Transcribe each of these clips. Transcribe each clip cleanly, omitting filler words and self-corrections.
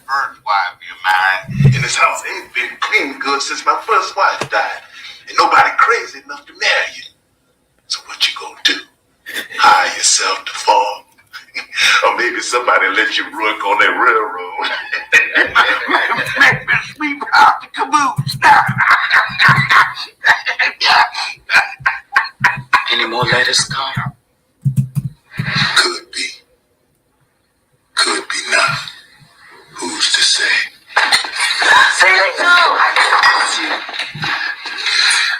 first wife of mine. And this house ain't been clean good since my first wife died. And nobody crazy enough to marry you. So what you gonna do? Hire yourself to farm? Or maybe somebody let you work on that railroad. Make me sweep out the caboose. Any more letters come? Could be. Could be not. Who's to say?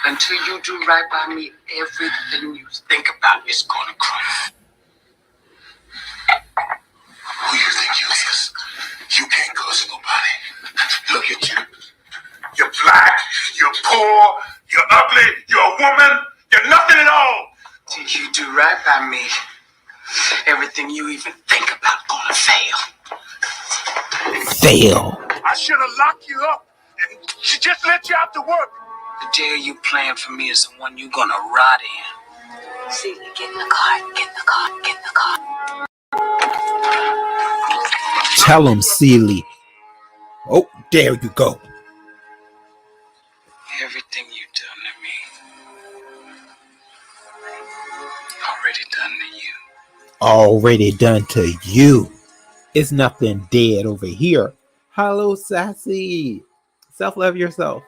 Until you do right by me, everything you think about is gonna crumble. Who you think you is? You can't curse nobody. Look at you. You're black, you're poor, you're ugly, you're a woman, you're nothing at all. Till you do right by me, everything you even think about gonna fail. Fail. I should have locked you up and just let you out to work. The jail you plan for me is the one you're gonna rot in. See, get in the car, get in the car, get in the car. Tell him, Seeley. Oh, there you go. Everything you've done to me, already done to you. Already done to you. It's nothing dead over here. Hello, Sassy. Self-love yourself.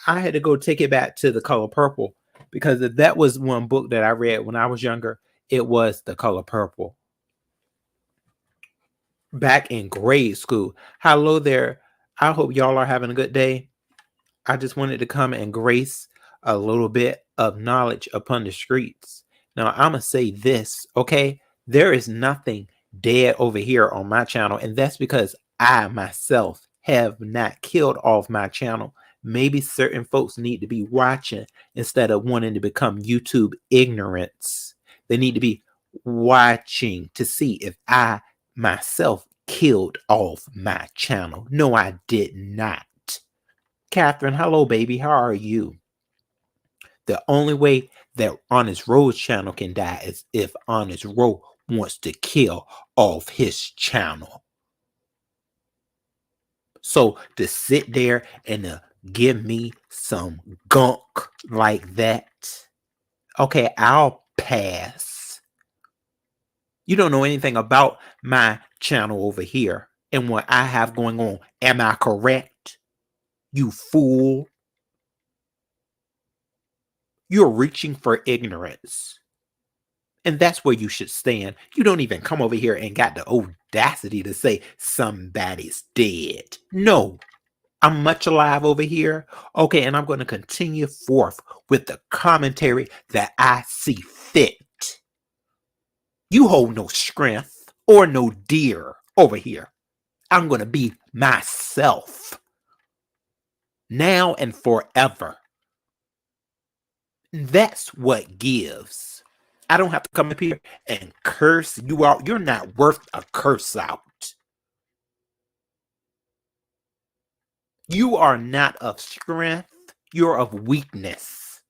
I had to go take it back to The Color Purple because if that was one book that I read when I was younger, it was The Color Purple. Back in grade school. Hello there. I hope y'all are having a good day. I just wanted to come and grace a little bit of knowledge upon the streets. Now, I'm going to say this, okay? There is nothing dead over here on my channel, and that's because I myself have not killed off my channel. Maybe certain folks need to be watching instead of wanting to become YouTube ignorance. They need to be watching to see if I myself killed off my channel. No, I did not. Catherine, hello, baby. How are you? The only way that Honest Ro's channel can die is if Honest Ro wants to kill off his channel. So to sit there and give me some gunk like that, okay, I'll pass. You don't know anything about my channel over here and what I have going on. Am I correct? You fool. You're reaching for ignorance. And that's where you should stand. You don't even come over here and got the audacity to say somebody's dead. No, I'm much alive over here. Okay, and I'm going to continue forth with the commentary that I see fit. You hold no strength or no deer over here. I'm going to be myself. Now and forever. That's what gives. I don't have to come up here and curse you out. You're not worth a curse out. You are not of strength. You're of weakness.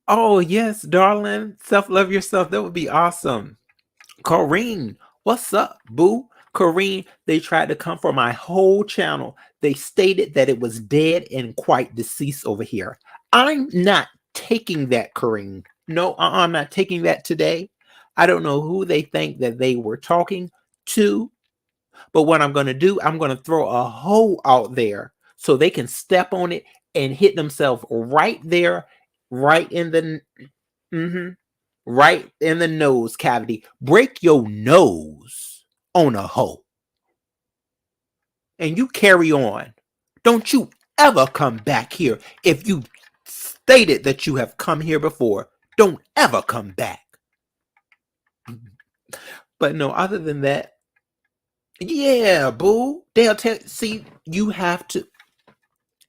Oh, yes, darling. Self-love yourself. That would be awesome. Corrine, what's up, boo? Corrine, they tried to come for my whole channel. They stated that it was dead and quite deceased over here. I'm not taking that, Corrine. No, I'm not taking that today. I don't know who they think that they were talking to, but what I'm going to do, I'm going to throw a hole out there so they can step on it and hit themselves right there, right in the right in the nose cavity. Break your nose on a hole. And you carry on. Don't you ever come back here. If you stated that you have come here before, don't ever come back. But no, other than that, yeah, boo. They'll tell, see, you have to,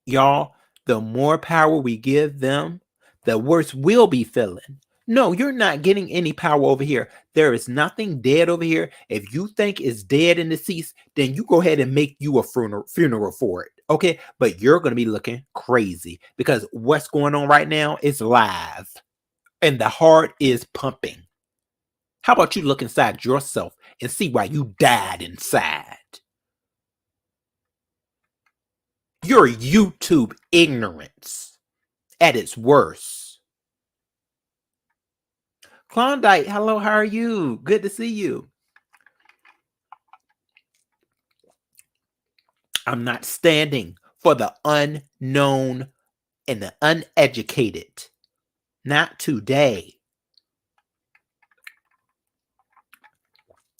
y'all, the more power we give them, the worse we'll be feeling. No, you're not getting any power over here. There is nothing dead over here. If you think it's dead and deceased, then you go ahead and make you a funeral for it. Okay? But you're going to be looking crazy because what's going on right now is live. and the heart is pumping. How about you look inside yourself and see why you died inside? Your YouTube ignorance at its worst. Klondike, hello, how are you? Good to see you. I'm not standing for the unknown and the uneducated. Not today.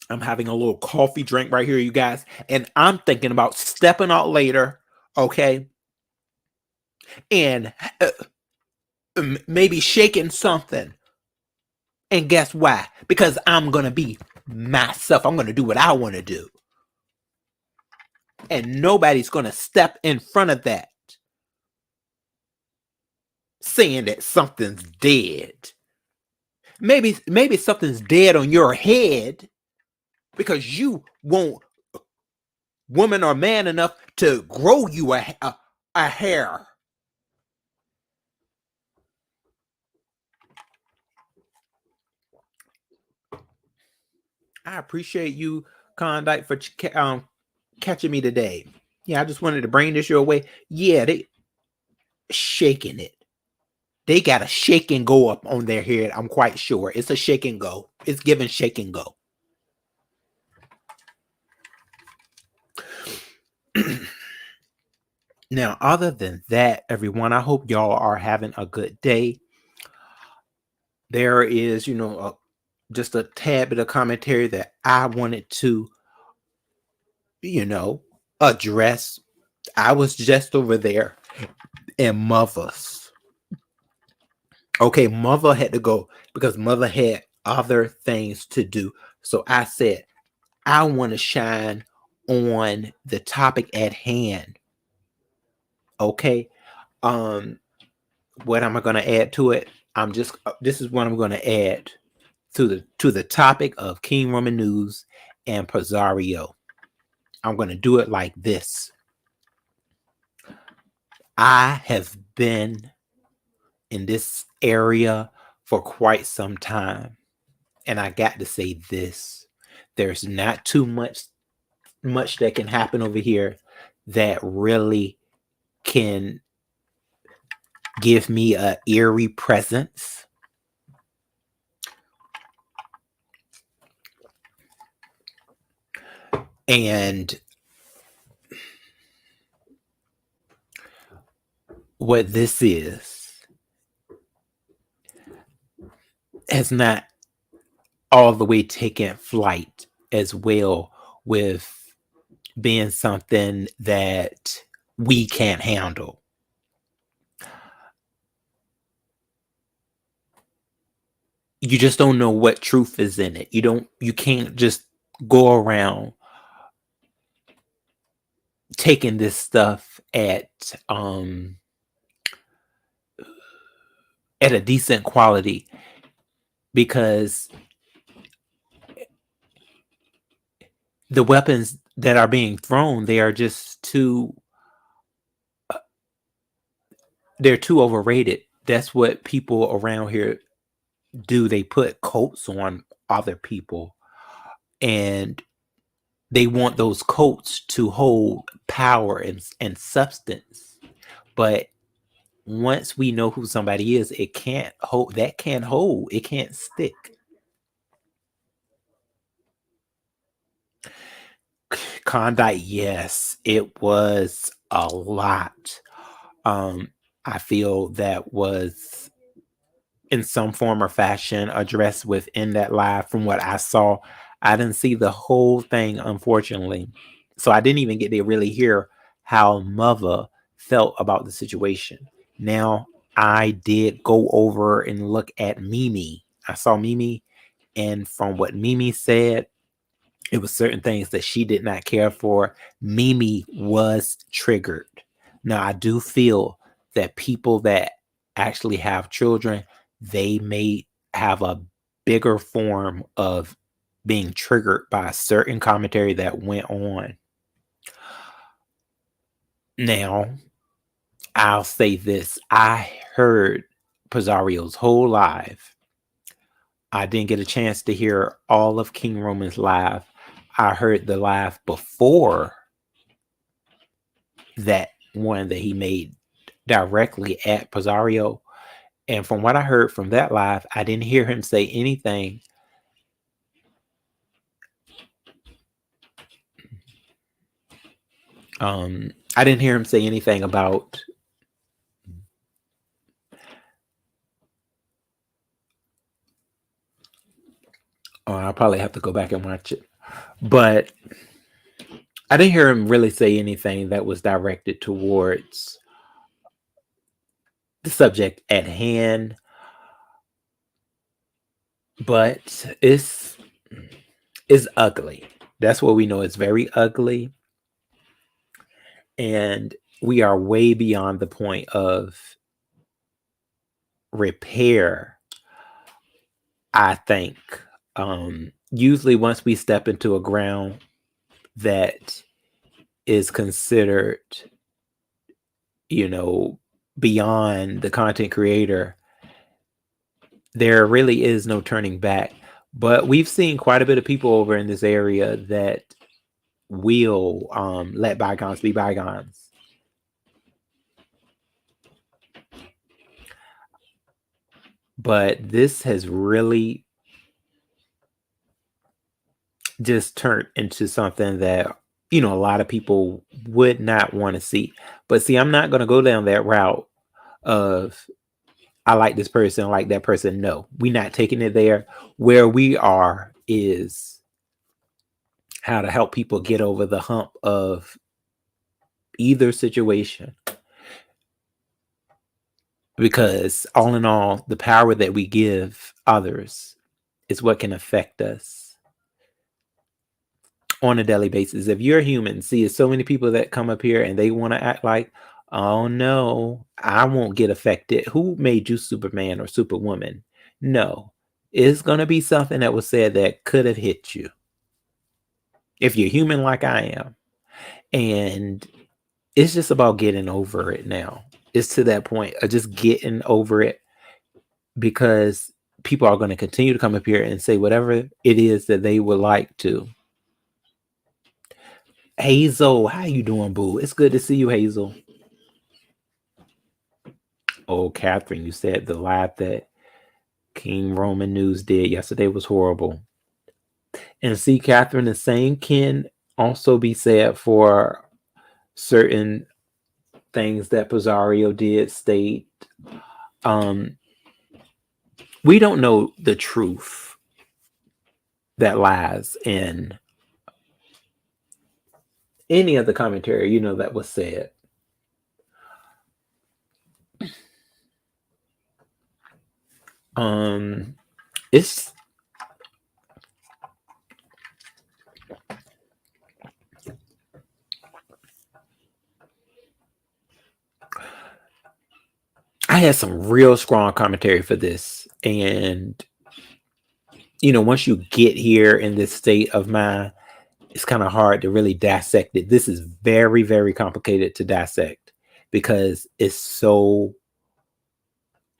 I'm having a little coffee drink right here, you guys, and I'm thinking about stepping out later, okay? And maybe shaking something. And guess why? Because I'm going to be myself. I'm going to do what I want to do. And nobody's going to step in front of that saying that something's dead. Maybe something's dead on your head because you won't woman or man enough to grow you a hair. I appreciate you, Klondike, for catching me today. Yeah, I just wanted to bring this your way. Yeah, they shaking it. They got a shake and go up on their head. I'm quite sure it's a shake and go. It's given shake and go. Now, other than that, everyone, I hope y'all are having a good day. There is, just a tad bit of commentary that I wanted to, address. I was just over there in Mother's. Okay, Mother had to go because Mother had other things to do. So I said, I want to shine on the topic at hand. Okay. What am I going to add to it? This is what I'm going to add to the topic of King Roman News and Presario. I'm going to do it like this. I have been in this area for quite some time, and I got to say this: there's not too much that can happen over here that really can give me a eerie presence. And what this has not all the way taken flight as well, with being something that we can't handle. You just don't know what truth is in it. You can't just go around taking this stuff at a decent quality, because the weapons that are being thrown, they are just they're too overrated. That's what people around here do. They put coats on other people, and they want those coats to hold power and substance. But once we know who somebody is, it can't hold. That can't hold. It can't stick. Klondike, yes, it was a lot. I feel that was in some form or fashion addressed within that live. From what I saw, I didn't see the whole thing, unfortunately, so I didn't even get to really hear how Mother felt about the situation. Now, I did go over and look at Mimi. I saw Mimi, and from what Mimi said, it was certain things that she did not care for. Mimi was triggered. Now, I do feel that people that actually have children, they may have a bigger form of being triggered by a certain commentary that went on. Now, I'll say this. I heard Presario's whole live. I didn't get a chance to hear all of King Roman's live. I heard the live before that one that he made directly at Pizarro. And from what I heard from that live, I didn't hear him say anything I didn't hear him say anything about I'll probably have to go back and watch it. But I didn't hear him really say anything that was directed towards the subject at hand. But it's ugly. That's what we know. It's very ugly. And we are way beyond the point of repair, I think. Usually once we step into a ground that is considered, beyond the content creator, there really is no turning back. But we've seen quite a bit of people over in this area that will let bygones be bygones. But this has really just turned into something that, a lot of people would not want to see. But see, I'm not going to go down that route of I like this person, I like that person. No, we're not taking it there. Where we are is how to help people get over the hump of either situation. Because all in all, the power that we give others is what can affect us on a daily basis. If you're a human, see, there's so many people that come up here and they want to act like, oh no, I won't get affected. Who made you Superman or Superwoman? No, it's going to be something that was said that could have hit you. If you're human like I am. And it's just about getting over it now. It's to that point of just getting over it, because people are going to continue to come up here and say whatever it is that they would like to. Hazel, how you doing, boo? It's good to see you, Hazel. Oh, Catherine, you said the live that King Roman News did yesterday was horrible. And see, Catherine, the same can also be said for certain things that Pizarro did state. We don't know the truth that lies in any of the commentary, that was said. It's I had some real strong commentary for this. And, once you get here in this state of mind, it's kind of hard to really dissect it. This is very, very complicated to dissect because it's so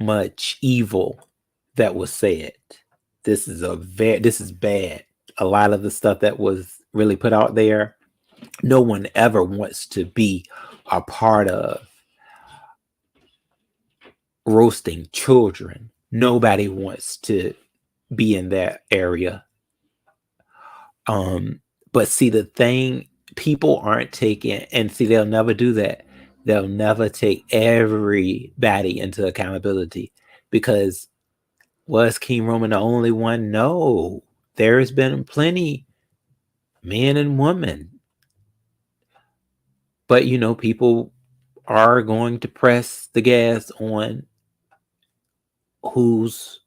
much evil that was said. This is bad. A lot of the stuff that was really put out there, no one ever wants to be a part of roasting children. Nobody wants to be in that area. But see, the thing, people aren't taking, and see, they'll never do that. They'll never take everybody into accountability, because was King Roman the only one? No, there's been plenty men and women. But, people are going to press the gas on who's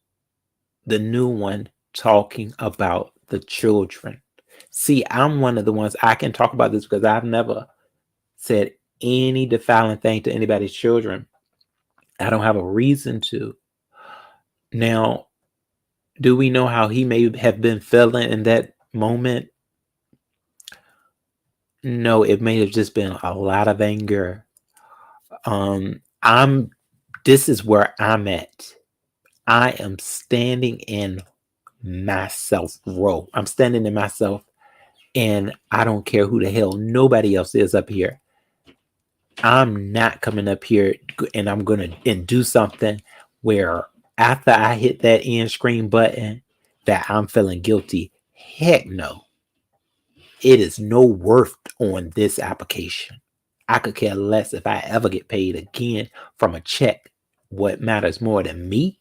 the new one talking about the children. See, I'm one of the ones, I can talk about this because I've never said any defiling thing to anybody's children. I don't have a reason to. Now, do we know how he may have been feeling in that moment? No, it may have just been a lot of anger. This is where I'm at. I am standing in myself row. I'm standing in myself, and I don't care who the hell nobody else is up here. I'm not coming up here and I'm going to do something where after I hit that end screen button that I'm feeling guilty. Heck no. It is no worth on this application. I could care less if I ever get paid again from a check. What matters more than me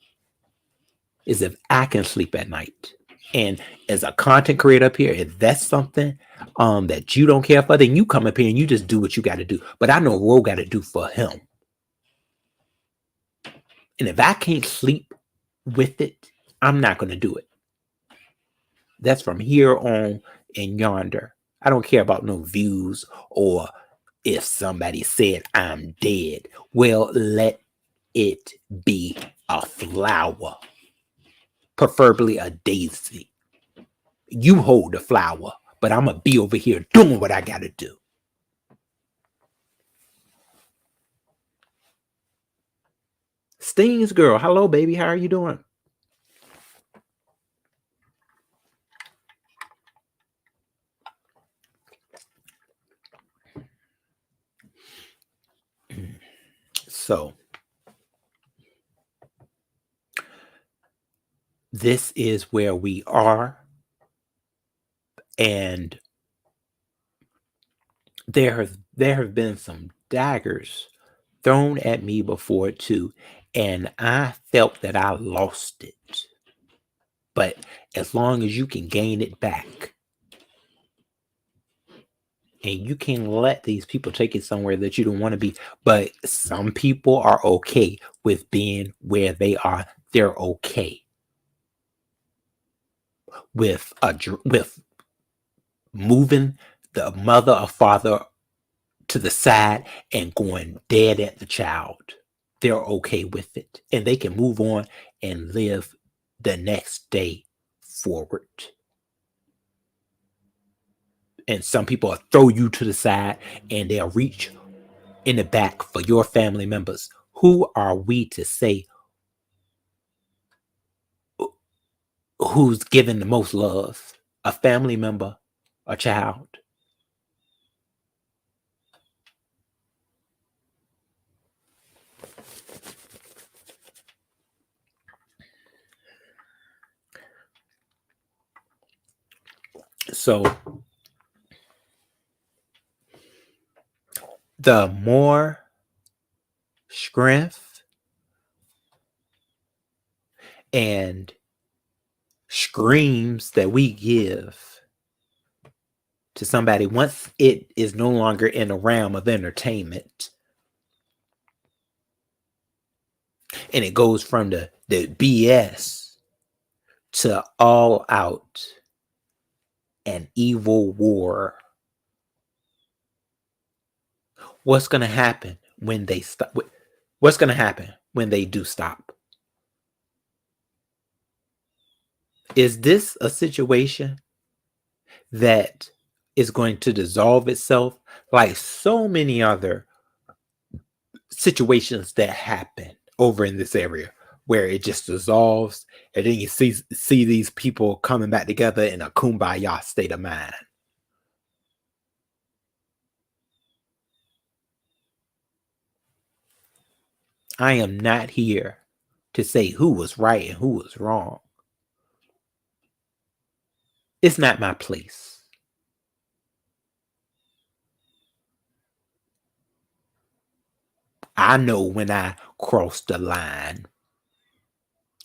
is if I can sleep at night. And as a content creator up here, if that's something that you don't care for, then you come up here and you just do what you got to do. But I know Ro got to do for him. And if I can't sleep with it, I'm not going to do it. That's from here on and yonder. I don't care about no views or if somebody said I'm dead. Well, let it be a flower. Preferably a daisy. You hold the flower, but I'm going to be over here doing what I got to do. Stings girl, hello baby, how are you doing? So, this is where we are. And there have been some daggers thrown at me before too. And I felt that I lost it. But as long as you can gain it back, and you can let these people take it somewhere that you don't want to be. But some people are okay with being where they are. They're okay with moving the mother or father to the side and going dead at the child. They're okay with it. And they can move on and live the next day forward. And some people will throw you to the side and they'll reach in the back for your family members. Who are we to say who's given the most love? A family member, a child? So the more strength and screams that we give to somebody once it is no longer in the realm of entertainment, and it goes from the BS to all out and evil war. What's going to happen when they stop? What's going to happen when they do stop? Is this a situation that is going to dissolve itself like so many other situations that happen over in this area, where it just dissolves and then you see these people coming back together in a kumbaya state of mind? I am not here to say who was right and who was wrong. It's not my place. I know when I cross the line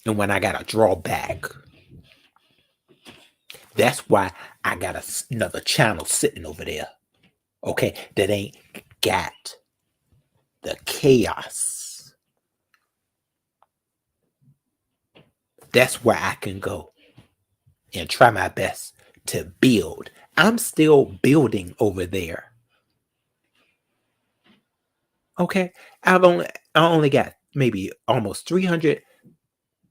and when I gotta draw back. That's why I got another channel sitting over there, okay, that ain't got the chaos. That's where I can go and try my best to build. I'm still building over there. Okay, I only got maybe almost 300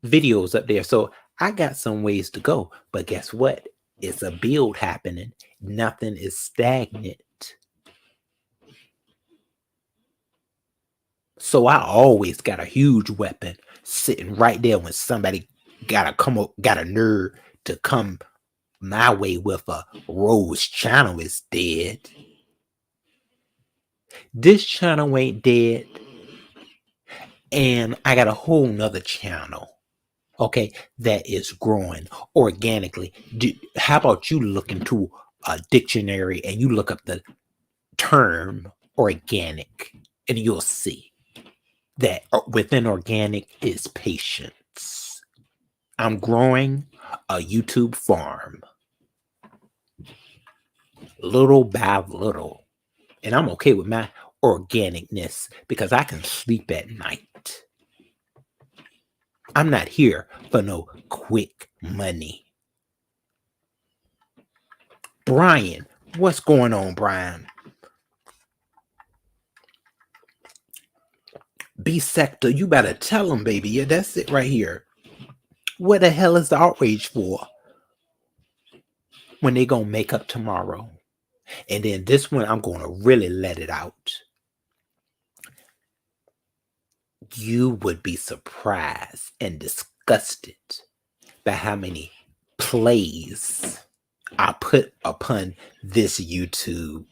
videos up there, so I got some ways to go. But guess what? It's a build happening. Nothing is stagnant. So I always got a huge weapon sitting right there when somebody got a nerve to come my way with a Rose channel is dead. This channel ain't dead. And I got a whole nother channel, okay, that is growing organically. How about you look into a dictionary and you look up the term organic, and you'll see that within organic is patience. I'm growing a YouTube farm little by little, and I'm okay with my organicness because I can sleep at night. I'm not here for no quick money. Brian, what's going on, Brian? B Sector, you better tell them, baby. Yeah, that's it right here. What the hell is the outrage for? When they gonna make up tomorrow? And then this one, I'm gonna really let it out. You would be surprised and disgusted by how many plays I put upon this YouTube.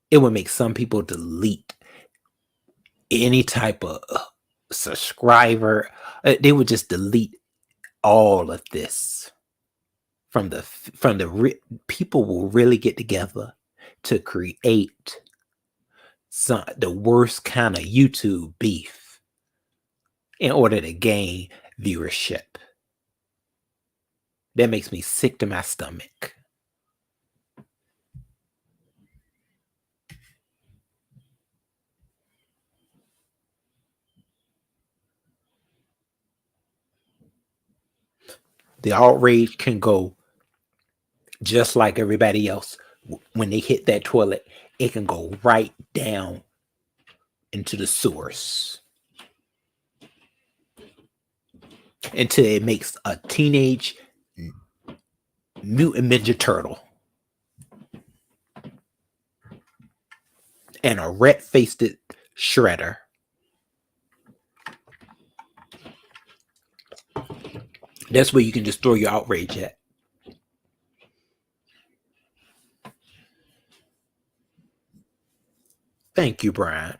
It would make some people delete any type of subscriber. They would just delete all of this from the people will really get together to create the worst kind of YouTube beef in order to gain viewership. That makes me sick to my stomach. The outrage can go just like everybody else. When they hit that toilet, it can go right down into the sewers until it makes a teenage mutant ninja turtle and a red-faced shredder. That's where you can just throw your outrage at. Thank you, Brian.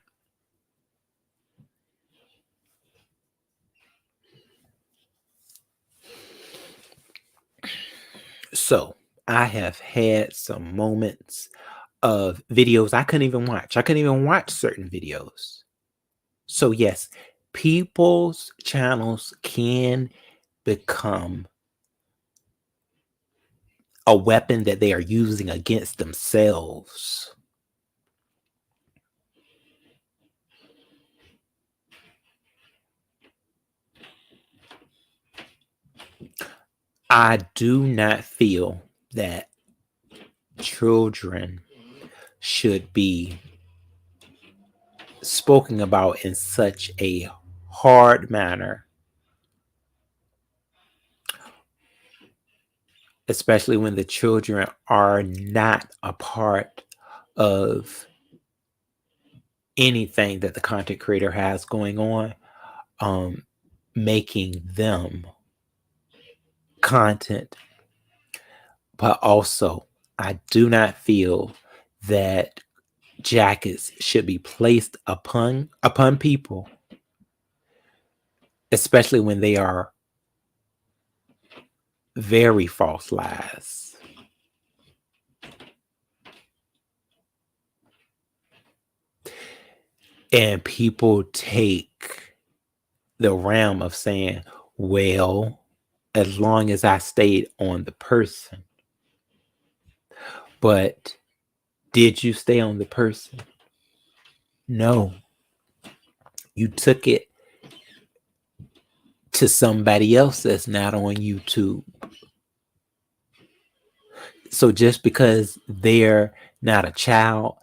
So I have had some moments of videos I couldn't even watch. I couldn't even watch certain videos. So yes, people's channels can become a weapon that they are using against themselves. I do not feel that children should be spoken about in such a hard manner, especially when the children are not a part of anything that the content creator has going on, making them content. But also, I do not feel that jackets should be placed upon people, especially when they are very false lies. And people take the realm of saying, well, as long as I stayed on the person. But did you stay on the person? No. You took it to somebody else that's not on YouTube. So just because they're not a child,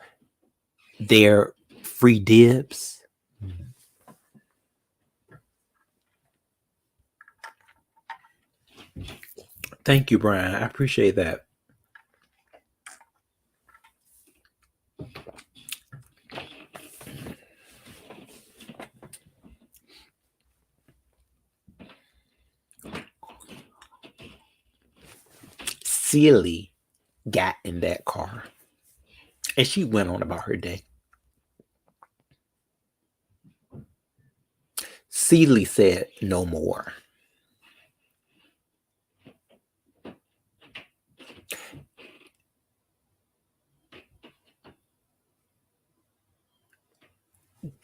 they're free dibs. Thank you, Brian. I appreciate that. Celie got in that car and she went on about her day. Celie said no more.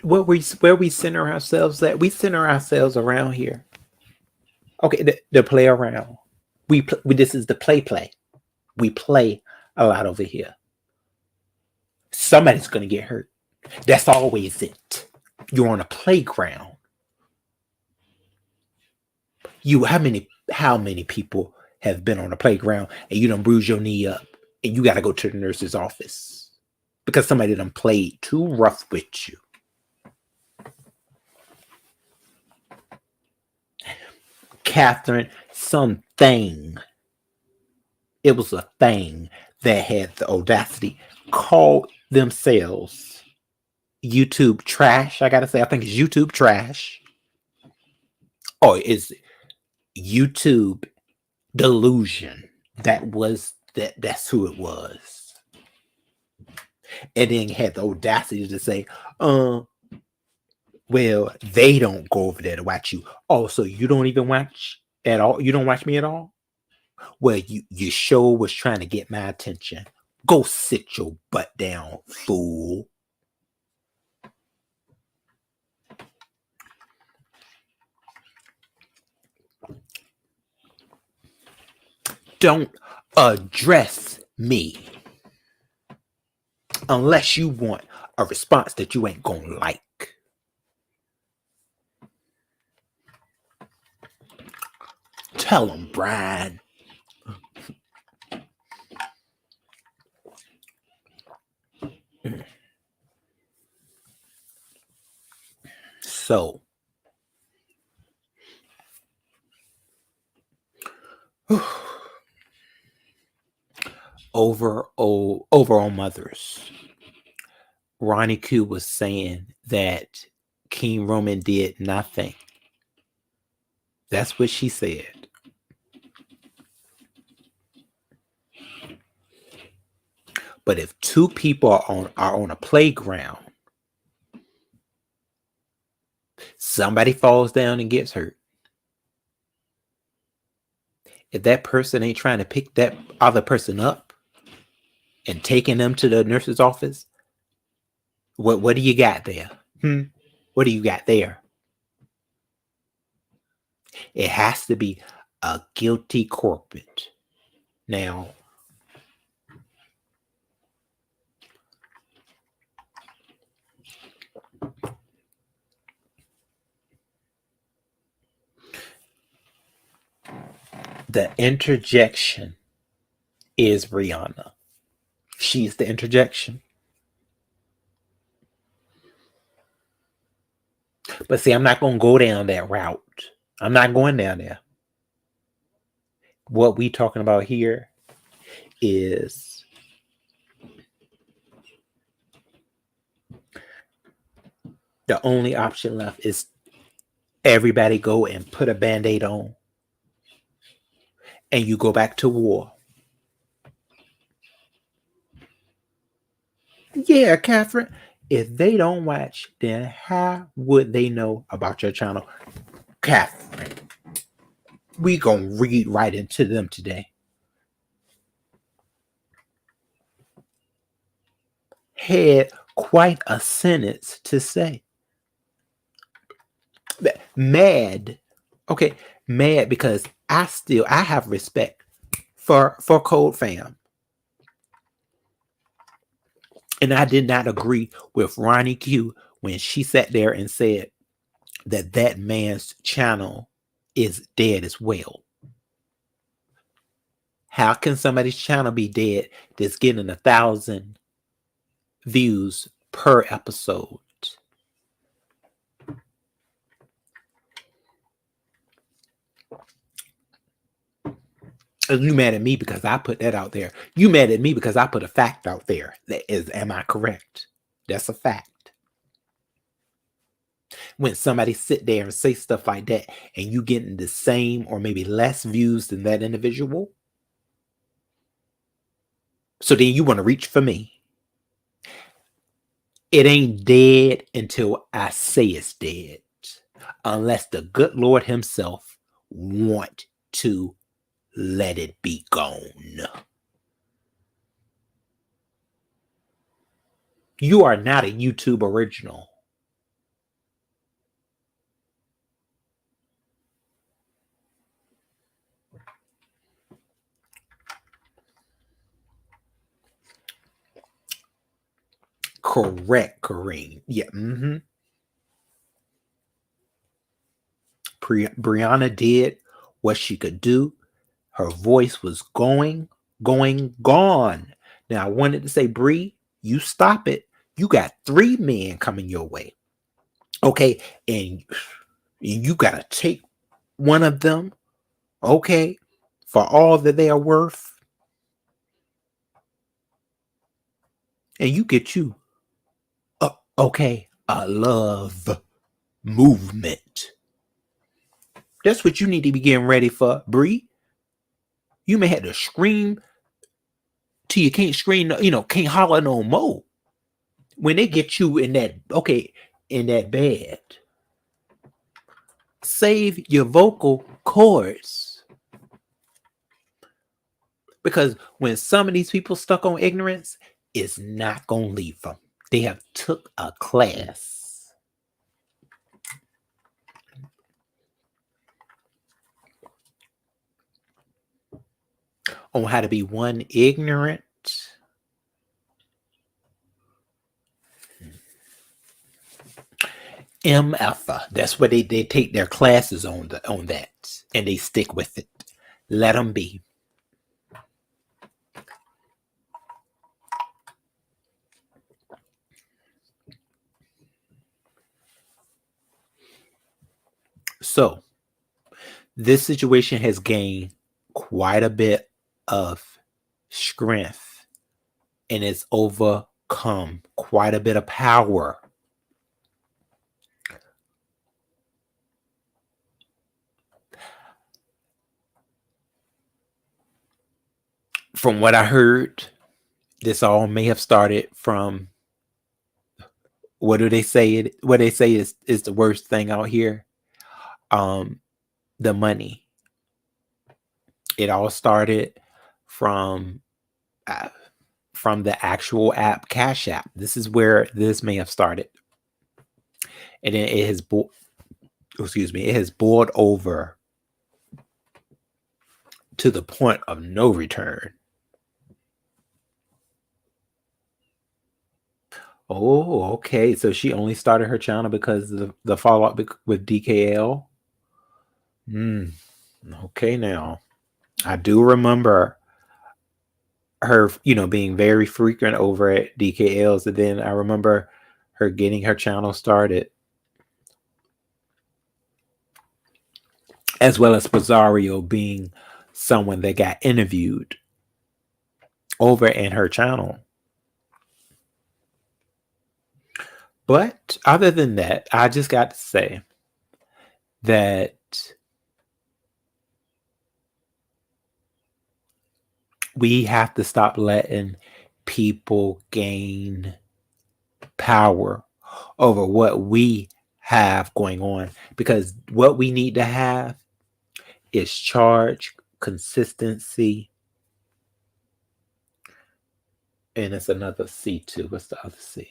Where we center ourselves at? We center ourselves around here. Okay, the play around. This is the play. We play a lot over here. Somebody's gonna get hurt. That's always it. You're on a playground. How many people have been on a playground and you done bruise your knee up and you gotta go to the nurse's office because somebody done played too rough with you? Catherine, something. It was a thing that had the audacity called themselves YouTube trash. I gotta say, I think it's YouTube trash. Oh, it's YouTube delusion. That's who it was. And then had the audacity to say, well, they don't go over there to watch you. Oh, so you don't even watch at all? You don't watch me at all? Well, your show was trying to get my attention. Go sit your butt down, fool. Don't address me unless you want a response that you ain't gonna like. Tell him, Brian. So, over on Mothers, Ronnie Q was saying that King Roman did nothing. That's what she said. But if two people are on a playground, somebody falls down and gets hurt. If that person ain't trying to pick that other person up and taking them to the nurse's office, what do you got there? What do you got there? It has to be a guilty corporate. Now, the interjection is Rihanna. She's the interjection. But see, I'm not going to go down that route. I'm not going down there. What we talking about here is the only option left is everybody go and put a Band-Aid on and you go back to war. Yeah, Catherine, if they don't watch, then how would they know about your channel? Catherine, we gonna read right into them today. Had quite a sentence to say. Mad. Okay, mad because I have respect for Code Fam. And I did not agree with Ronnie Q when she sat there and said that man's channel is dead as well. How can somebody's channel be dead that's getting 1,000 views per episode? You mad at me because I put that out there. You mad at me because I put a fact out there. Am I correct? That's a fact. When somebody sit there and say stuff like that and you getting the same or maybe less views than that individual, So then you want to reach for me. It ain't dead until I say it's dead. Unless the good Lord himself want to let it be gone. You are not a YouTube original. Correct, Kareem. Yeah. Brianna did what she could do. Her voice was gone. Now I wanted to say, Bree, you stop it. You got 3 men coming your way. Okay, and you gotta take one of them, okay, for all that they are worth. And you get you a love movement. That's what you need to be getting ready for, Bree. You may have to scream till you can't scream, can't holler no more. When they get you in that bed, save your vocal cords. Because when some of these people stuck on ignorance, it's not going to leave them. They have took a class. On how to be one ignorant. MF. That's what they take their classes on that. And they stick with it. Let them be. So, this situation has gained quite a bit of strength and it's overcome quite a bit of power. From what I heard, this all may have started from what do they say? What they say is the worst thing out here. The money. It all started from the actual app Cash App. This is where this may have started, and then it has boiled over to the point of no return. Oh, okay. So she only started her channel because of the follow-up with DKL. Okay, now I do remember her, being very frequent over at DKL's, and then I remember her getting her channel started, as well as Rosario being someone that got interviewed over in her channel. But other than that, I just got to say that we have to stop letting people gain power over what we have going on, because what we need to have is charge, consistency, and it's another C too. What's the other C?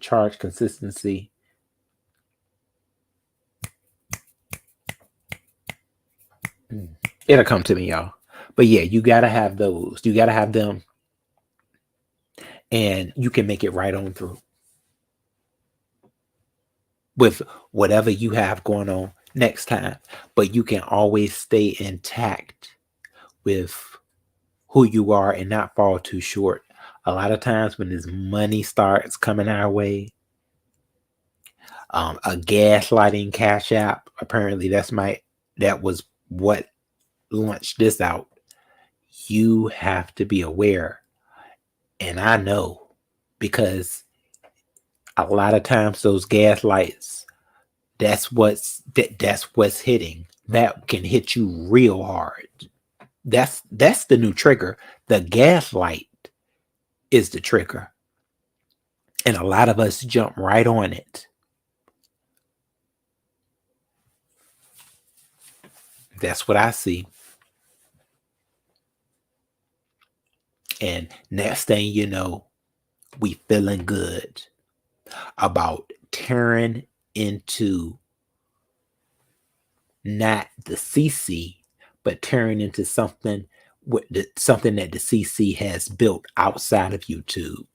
Charge, consistency, it'll come to me, y'all. But yeah, you gotta have those. You gotta have them, and you can make it right on through with whatever you have going on next time. But you can always stay intact with who you are and not fall too short. A lot of times when this money starts coming our way, a gaslighting Cash App, apparently that was what launched this out. You have to be aware. And I know, because a lot of times those gaslights, that's what's hitting. That can hit you real hard. That's the new trigger. The gaslight is the trigger. And a lot of us jump right on it. That's what I see. And next thing you know, we feeling good about tearing into not the CC, but tearing into something something that the CC has built outside of YouTube.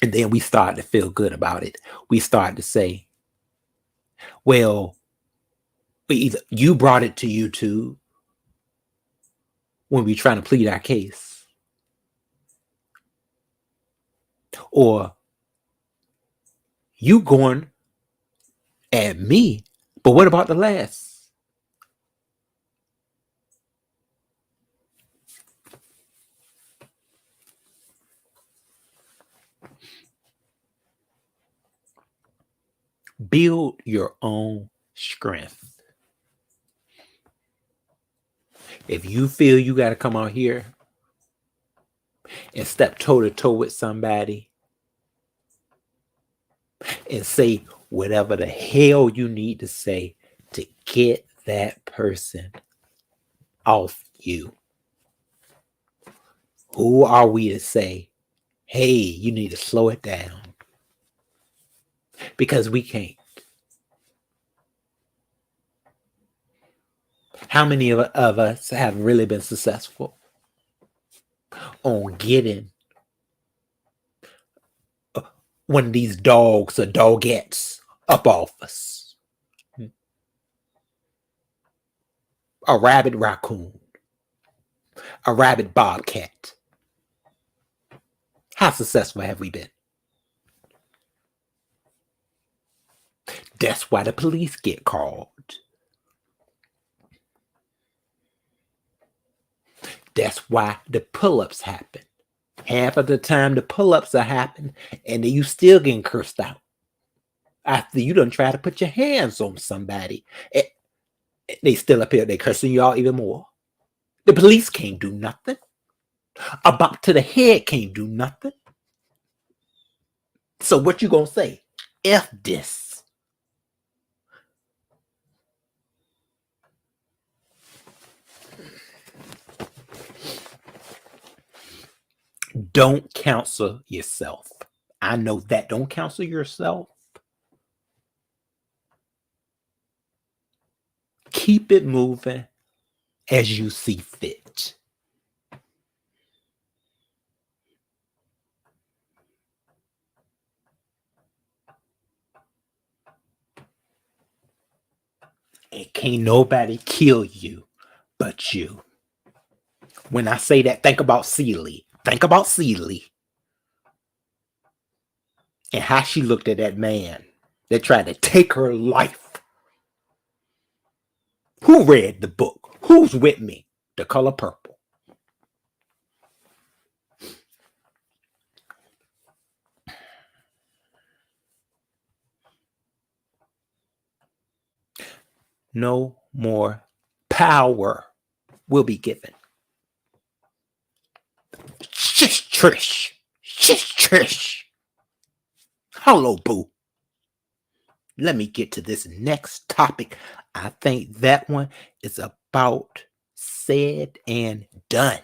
And then we start to feel good about it. We start to say, well, either you brought it to YouTube when we're trying to plead our case, or you going at me, but what about the last? Build your own strength. If you feel you got to come out here and step toe to toe with somebody and say whatever the hell you need to say to get that person off you, who are we to say, hey, you need to slow it down? Because we can't. How many of us have really been successful on getting one of these dogs or dogettes up off us? A rabid raccoon, a rabid bobcat. How successful have we been? That's why the police get called. That's why the pull-ups happen. Half of the time the pull-ups are happening and then you still getting cursed out after you done try to put your hands on somebody. They still up here, they cursing you out even more. The police can't do nothing. A bop to the head can't do nothing. So what you gonna say? F this. Don't counsel yourself. I know that. Don't counsel yourself. Keep it moving as you see fit. And can't nobody kill you but you. When I say that, think about Celie. Think about Celie and how she looked at that man that tried to take her life. Who read the book? Who's with me? The Color Purple. No more power will be given. Shish Trish. Shish Trish. Hello, boo. Let me get to this next topic. I think that one is about said and done.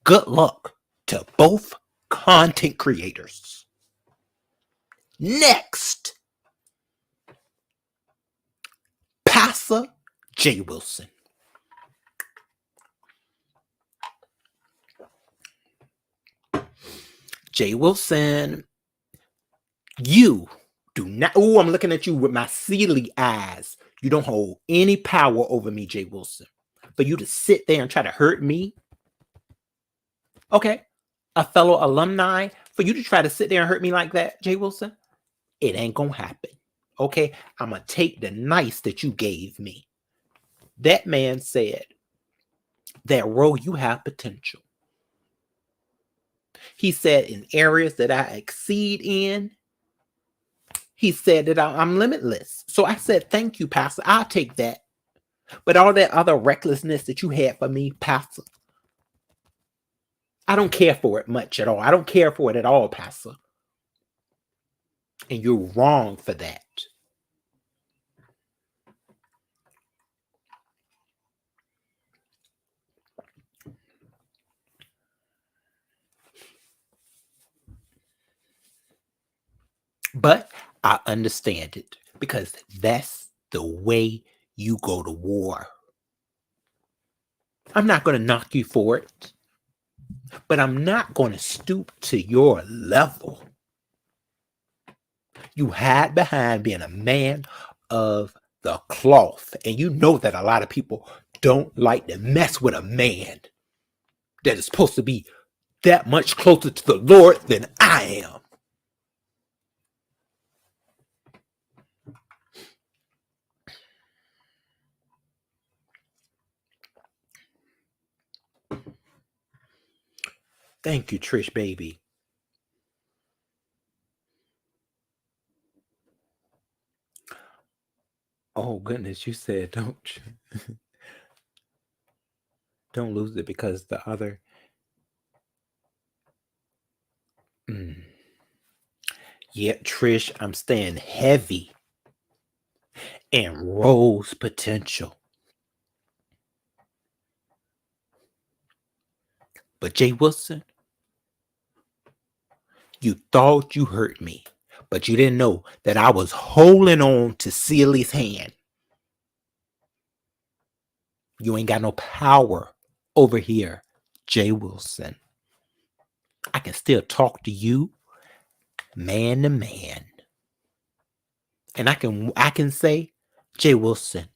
Good luck to both content creators. Next, Pastor J. Wilson. J. Wilson, you do not. Oh, I'm looking at you with my Celie eyes. You don't hold any power over me, J. Wilson. For you to sit there and try to hurt me. Okay. A fellow alumni, for you to try to sit there and hurt me like that, J. Wilson, it ain't gonna happen. Okay. I'm gonna take the nice that you gave me. That man said that, Ro, you have potential. He said in areas that I exceed in, he said that I'm limitless. So I said, thank you, Pastor. I'll take that. But all that other recklessness that you had for me, Pastor, I don't care for it much at all. I don't care for it at all, Pastor. And you're wrong for that. But I understand it because that's the way you go to war. I'm not going to knock you for it, but I'm not going to stoop to your level. You hide behind being a man of the cloth, and you know that a lot of people don't like to mess with a man that is supposed to be that much closer to the Lord than I am. Thank you, Trish, baby. Oh, goodness, you said don't lose it because the other... Yeah, Trish, I'm staying heavy and Rose potential. But Jay Wilson, you thought you hurt me, but you didn't know that I was holding on to Sealy's hand. You ain't got no power over here, Jay Wilson. I can still talk to you man to man. And I can say, Jay Wilson,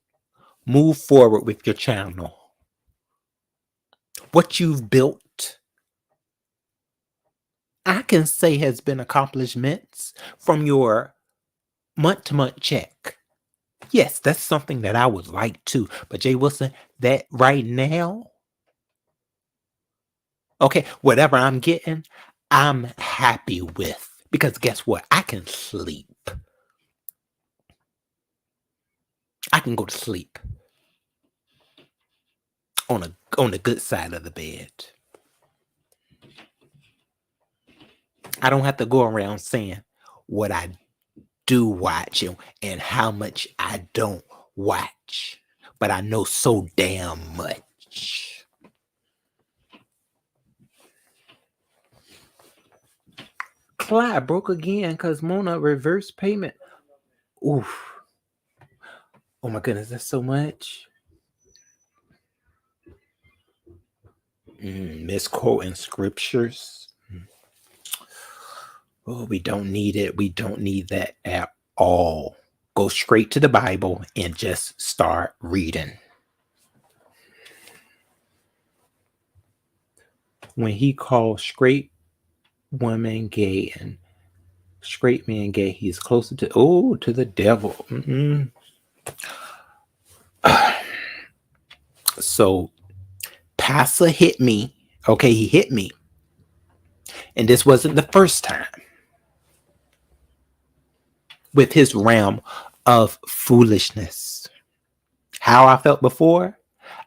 move forward with your channel. What you've built, I can say has been accomplishments from your month-to-month check. Yes, that's something that I would like to. But Jay Wilson, that right now, okay, whatever I'm getting, I'm happy with. Because guess what? I can sleep. I can go to sleep on the good side of the bed. I don't have to go around saying what I do watch and how much I don't watch. But I know so damn much. Clyde broke again because Mona reverse payment. Oof. Oh my goodness, that's so much. Misquoting scriptures. Oh, we don't need it. We don't need that at all. Go straight to the Bible and just start reading. When he called straight woman gay and straight man gay, he's closer to the devil. So Pastor hit me. Okay, he hit me. And this wasn't the first time. With his realm of foolishness. How I felt before,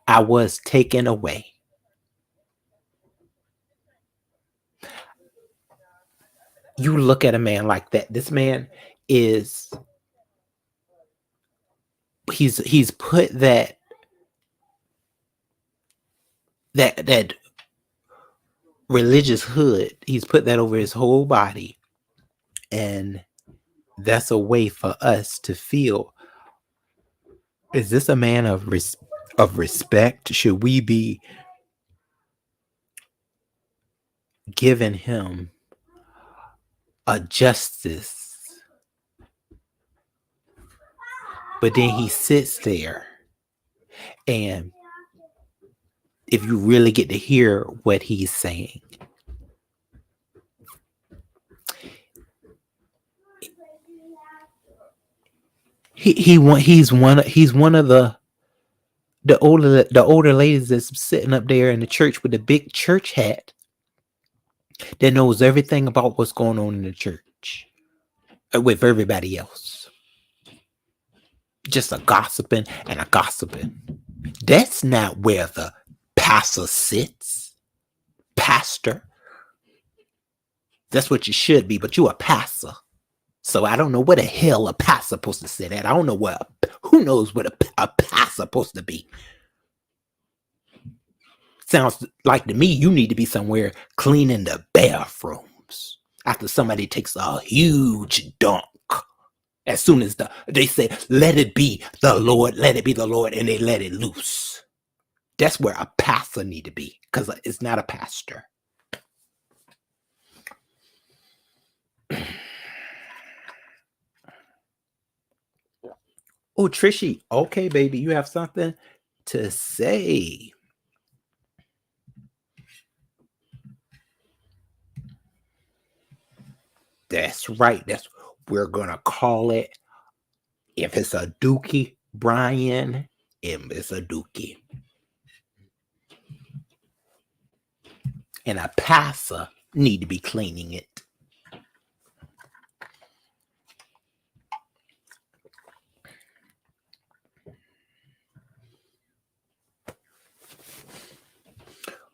I was taken away. You look at a man like that. This man is, he's put that religious hood, he's put that over his whole body. And that's a way for us to feel, is this a man of respect? Should we be giving him a justice? But then he sits there, and if you really get to hear what he's saying, he's one of the older ladies that's sitting up there in the church with the big church hat that knows everything about what's going on in the church with everybody else. Just a gossiping and a gossiping. That's not where the pastor sits. Pastor. That's what you should be, but you a pastor. So I don't know where the hell a pastor supposed to sit at. I don't know who knows what a pastor supposed to be. Sounds like to me you need to be somewhere cleaning the bathrooms after somebody takes a huge dunk. As soon as they say, let it be the Lord, let it be the Lord, and they let it loose. That's where a pastor need to be, because it's not a pastor. Oh, Trishy. Okay, baby, you have something to say. That's right. We're gonna call it. If it's a dookie, Brian, if it's a dookie. And a passer need to be cleaning it.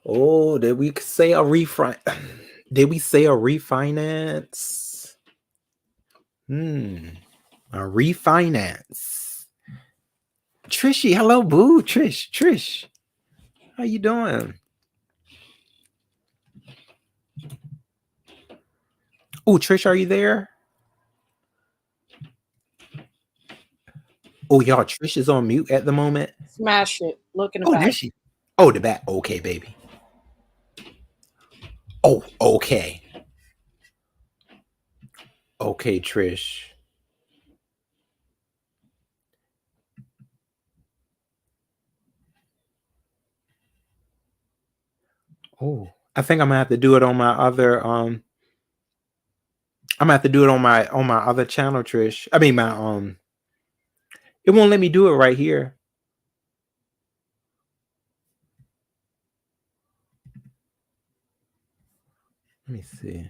Oh, did we say a refinance? A refinance. Trishy, hello, boo. Trish. How you doing? Oh, Trish, are you there? Oh, y'all, Trish is on mute at the moment. Smash it. Look in the Oh, back. there she. Oh, the back. Okay, baby. Oh, okay. Okay, Trish. Oh, I think I'm gonna have to do it on my other I'm gonna have to do it on my other channel, Trish. I mean my it won't let me do it right here. Let me see.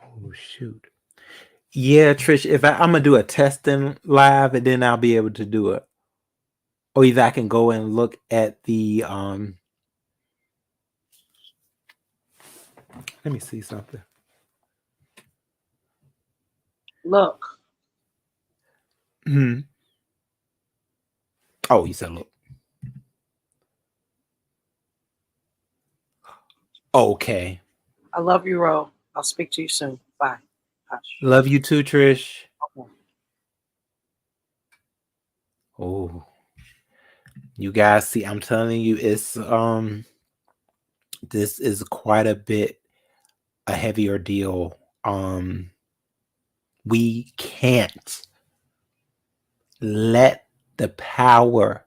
Oh shoot. Yeah, Trish, if I'm gonna do a testing live and then I'll be able to do it. Or either I can go and look at the let me see something. Look. Oh, you said look. Okay. I love you, Ro. I'll speak to you soon. Bye. Hush. Love you too, Trish. Okay. Oh, you guys see, I'm telling you, it's this is quite a bit a heavier deal. We can't let the power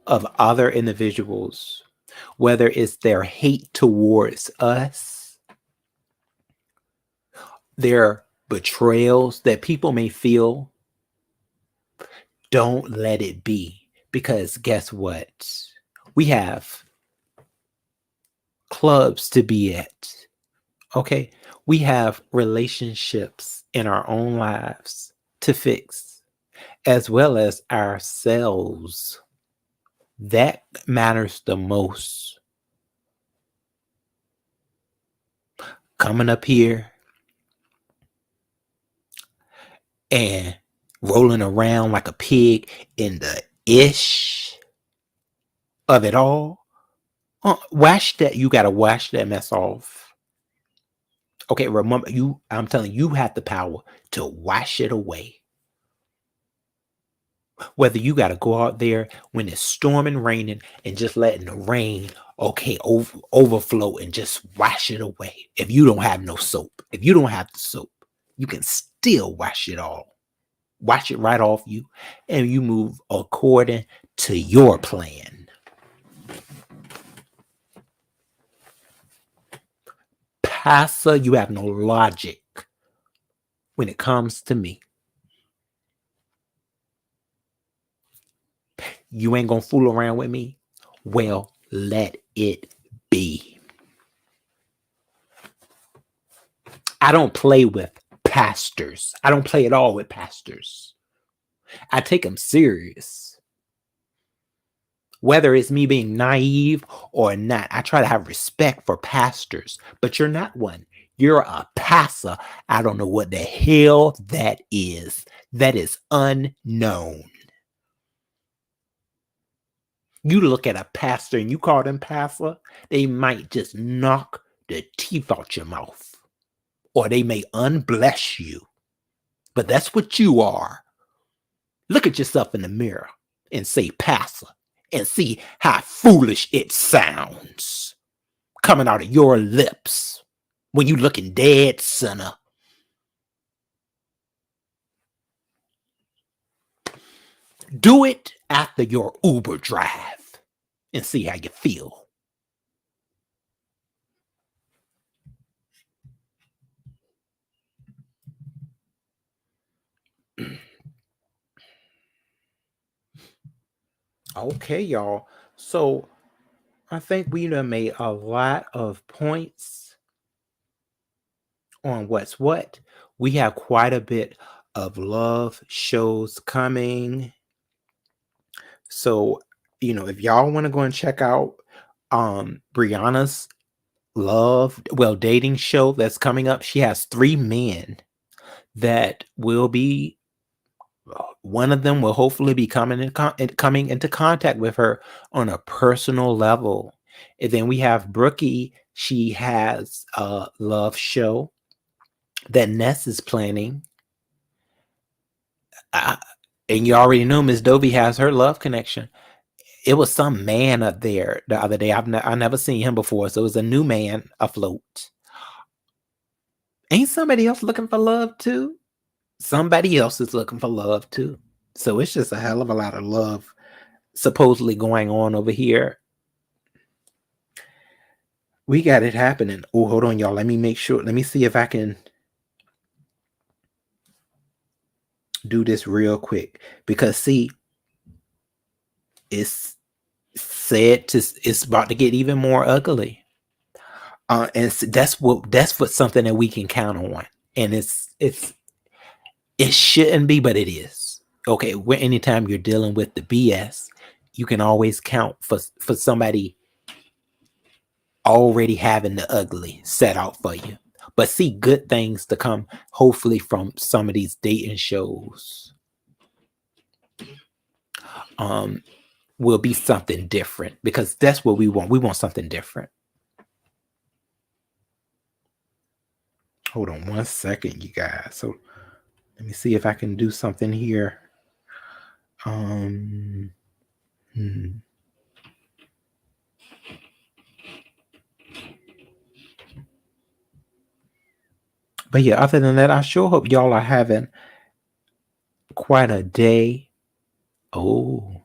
of other individuals, whether it's their hate towards us, their betrayals that people may feel, don't let it be. Because guess what? We have clubs to be at. Okay? We have relationships in our own lives to fix, as well as ourselves. That matters the most. Coming up here and rolling around like a pig in the ish of it all. Wash that. You got to wash that mess off. Okay, remember, I'm telling you, you have the power to wash it away. Whether you got to go out there when it's storming, raining, and just letting the rain, overflow and just wash it away. If you don't have no soap, if you don't have the soap, you can still wash it all. Wash it right off you, and you move according to your plan. Pastor, you have no logic when it comes to me. You ain't gonna fool around with me? Well, let it be. I don't play with pastors. I don't play at all with pastors. I take them serious. Whether it's me being naive or not, I try to have respect for pastors, but you're not one. You're a pastor. I don't know what the hell that is. That is unknown. You look at a pastor and you call them pastor, they might just knock the teeth out your mouth, or they may unbless you. But that's what you are. Look at yourself in the mirror and say pastor, and see how foolish it sounds coming out of your lips when you looking dead center. Do it after your Uber drive and see how you feel. Okay, y'all. So I think we done made a lot of points on what's what. We have quite a bit of love shows coming. So, if y'all want to go and check out Brianna's dating show that's coming up, she has 3 men that will be, one of them will hopefully be coming into contact with her on a personal level. And then we have Brookie. She has a love show that Ness is planning. And you already know Miss Dovey has her love connection. It was some man up there the other day. I've never seen him before. So it was a new man afloat. Ain't somebody else looking for love too? Somebody else is looking for love too. So it's just a hell of a lot of love supposedly going on over here. We got it happening. Oh, hold on, y'all. Let me make sure. Let me see if I can do this real quick. Because see, it's about to get even more ugly. And that's what something that we can count on. And it shouldn't be, but it is. Okay, anytime you're dealing with the BS, you can always count for somebody already having the ugly set out for you. But see good things to come, hopefully, from some of these dating shows. Will be something different, because that's what we want. We want something different. Hold on 1 second, you guys. So let me see if I can do something here. But yeah, other than that, I sure hope y'all are having quite a day. Oh.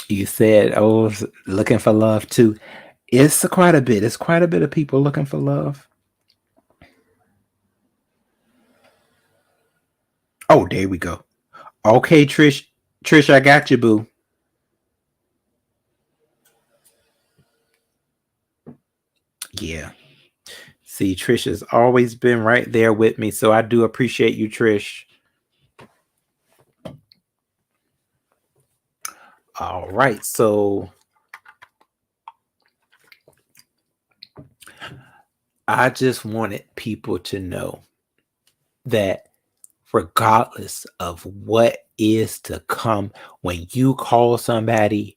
You said, looking for love too. It's quite a bit. It's quite a bit of people looking for love. Oh, there we go. Okay, Trish, I got you, boo. Yeah. See, Trish has always been right there with me, so I do appreciate you, Trish. All right, so I just wanted people to know that regardless of what is to come, when you call somebody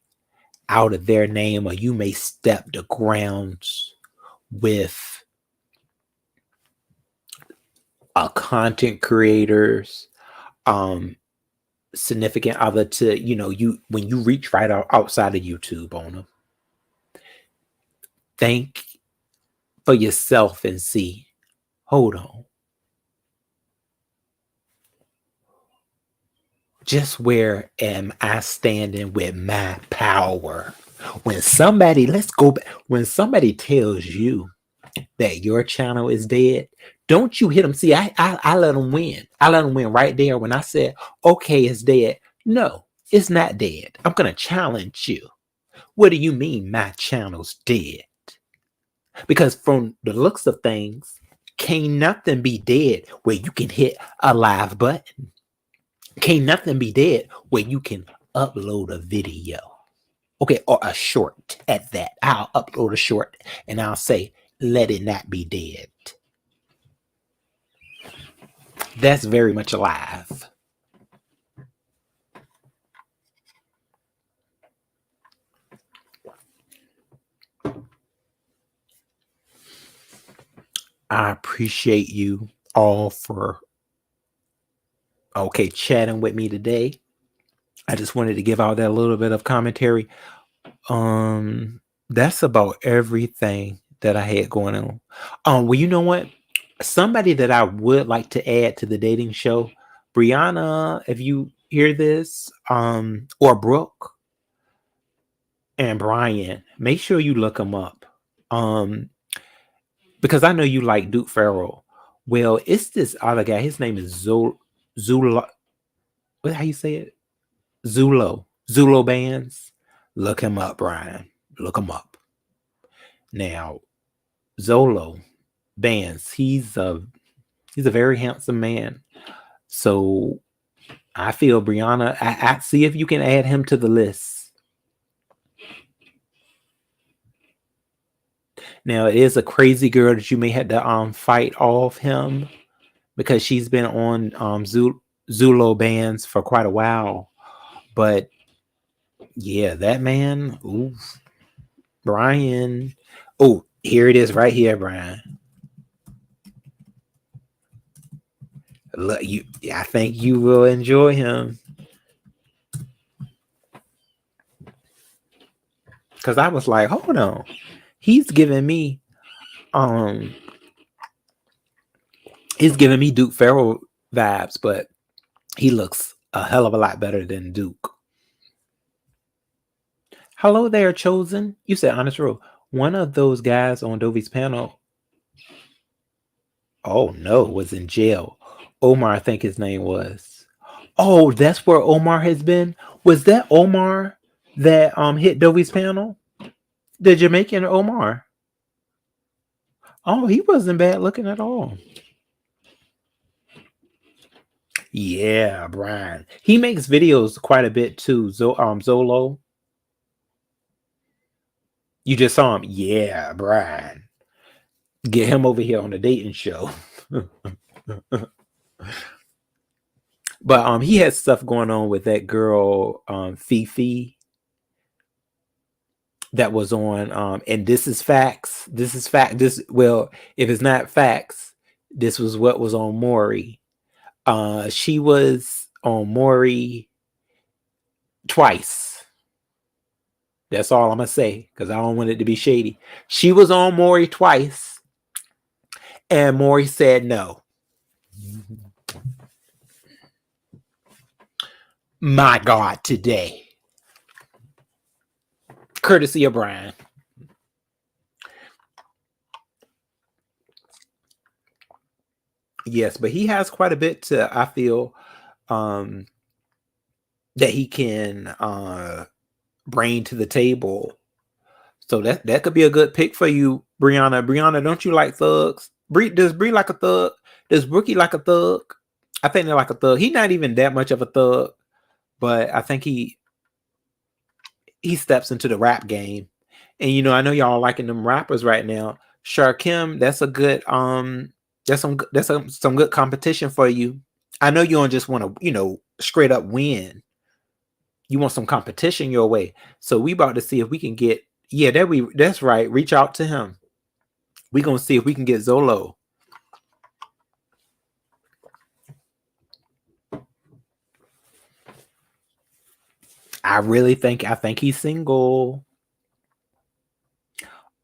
out of their name, or you may step the grounds with a content creators, significant other to, you, when you reach right outside of YouTube on them, think for yourself and see, hold on, just where am I standing with my power? When somebody, let's go back, when somebody tells you that your channel is dead, don't you hit them. See, I let them win. I let them win right there when I said, okay, it's dead. No, It's not dead. I'm gonna challenge you. What do you mean my channel's dead? Because from the looks of things, can't nothing be dead where you can hit a live button. Can't nothing be dead where you can upload a video. Okay, or a short at that. I'll upload a short and I'll say, let it not be dead. That's very much alive. I appreciate you all for chatting with me today. I just wanted to give out that little bit of commentary. That's about everything that I had going on. Well, you know what? Somebody that I would like to add to the dating show, Brianna, if you hear this, or Brooke and Brian, make sure you look them up. Because I know you like Duke Farrell. Well, it's this other guy. His name is Zula. What how you say it? Zulo Bands. Look him up, Brian. Look him up. Now, Zolo Bands. He's a very handsome man. So I feel Brianna. I see if you can add him to the list. Now it is a crazy girl that you may have to fight off him because she's been on Zulo Bands for quite a while. But yeah, that man, oof. Brian. Oh, here it is right here, Brian. Look, I think you will enjoy him. Because I was like, hold on. He's giving me Duke Farrell vibes, but he looks a hell of a lot better than Duke. Hello there, Chosen. You said Honest Row. One of those guys on Dovey's panel, oh no, was in jail. Omar, I think his name was. Oh, that's where Omar has been. Was that Omar that hit Dovey's panel? The Jamaican Omar. Oh, he wasn't bad looking at all. Yeah, Brian. He makes videos quite a bit too. Zolo. You just saw him. Yeah, Brian. Get him over here on the dating show. But he has stuff going on with that girl, Fifi, that was on and this is facts. This is fact. Well, if it's not facts, this was what was on Maury. She was on Maury twice. That's all I'm gonna say because I don't want it to be shady. She was on Maury twice, and Maury said no. My God, today. Courtesy of Brian. Yes, but he has quite a bit to, I feel, that he can bring to the table. So that could be a good pick for you, Brianna. Brianna, don't you like thugs? Does Bree like a thug? Does Brookie like a thug? I think they're like a thug. He's not even that much of a thug, but I think he steps into the rap game. And you know, I know y'all liking them rappers right now. Sharkim, that's a good that's some good competition for you. I know you don't just want to, you know, straight up win. You want some competition your way. So we about to see if we can get, that's right. Reach out to him. We're gonna see if we can get Zolo. I think he's single.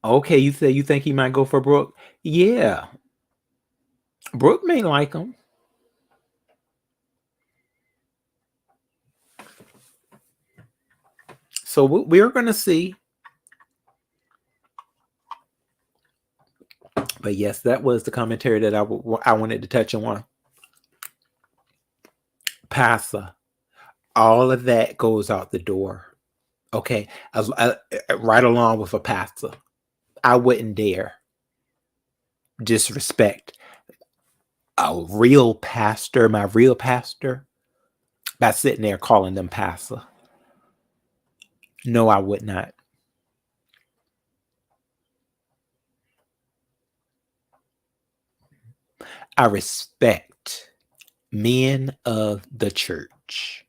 Okay, you say you think he might go for Brooke? Yeah. Brooke may like him. So we're going to see. But yes, that was the commentary that I wanted to touch on. Pasa. All of that goes out the door. Okay. Right along with a pastor. I wouldn't dare disrespect a real pastor, my real pastor, by sitting there calling them pastor. No, I would not. I respect men of the church.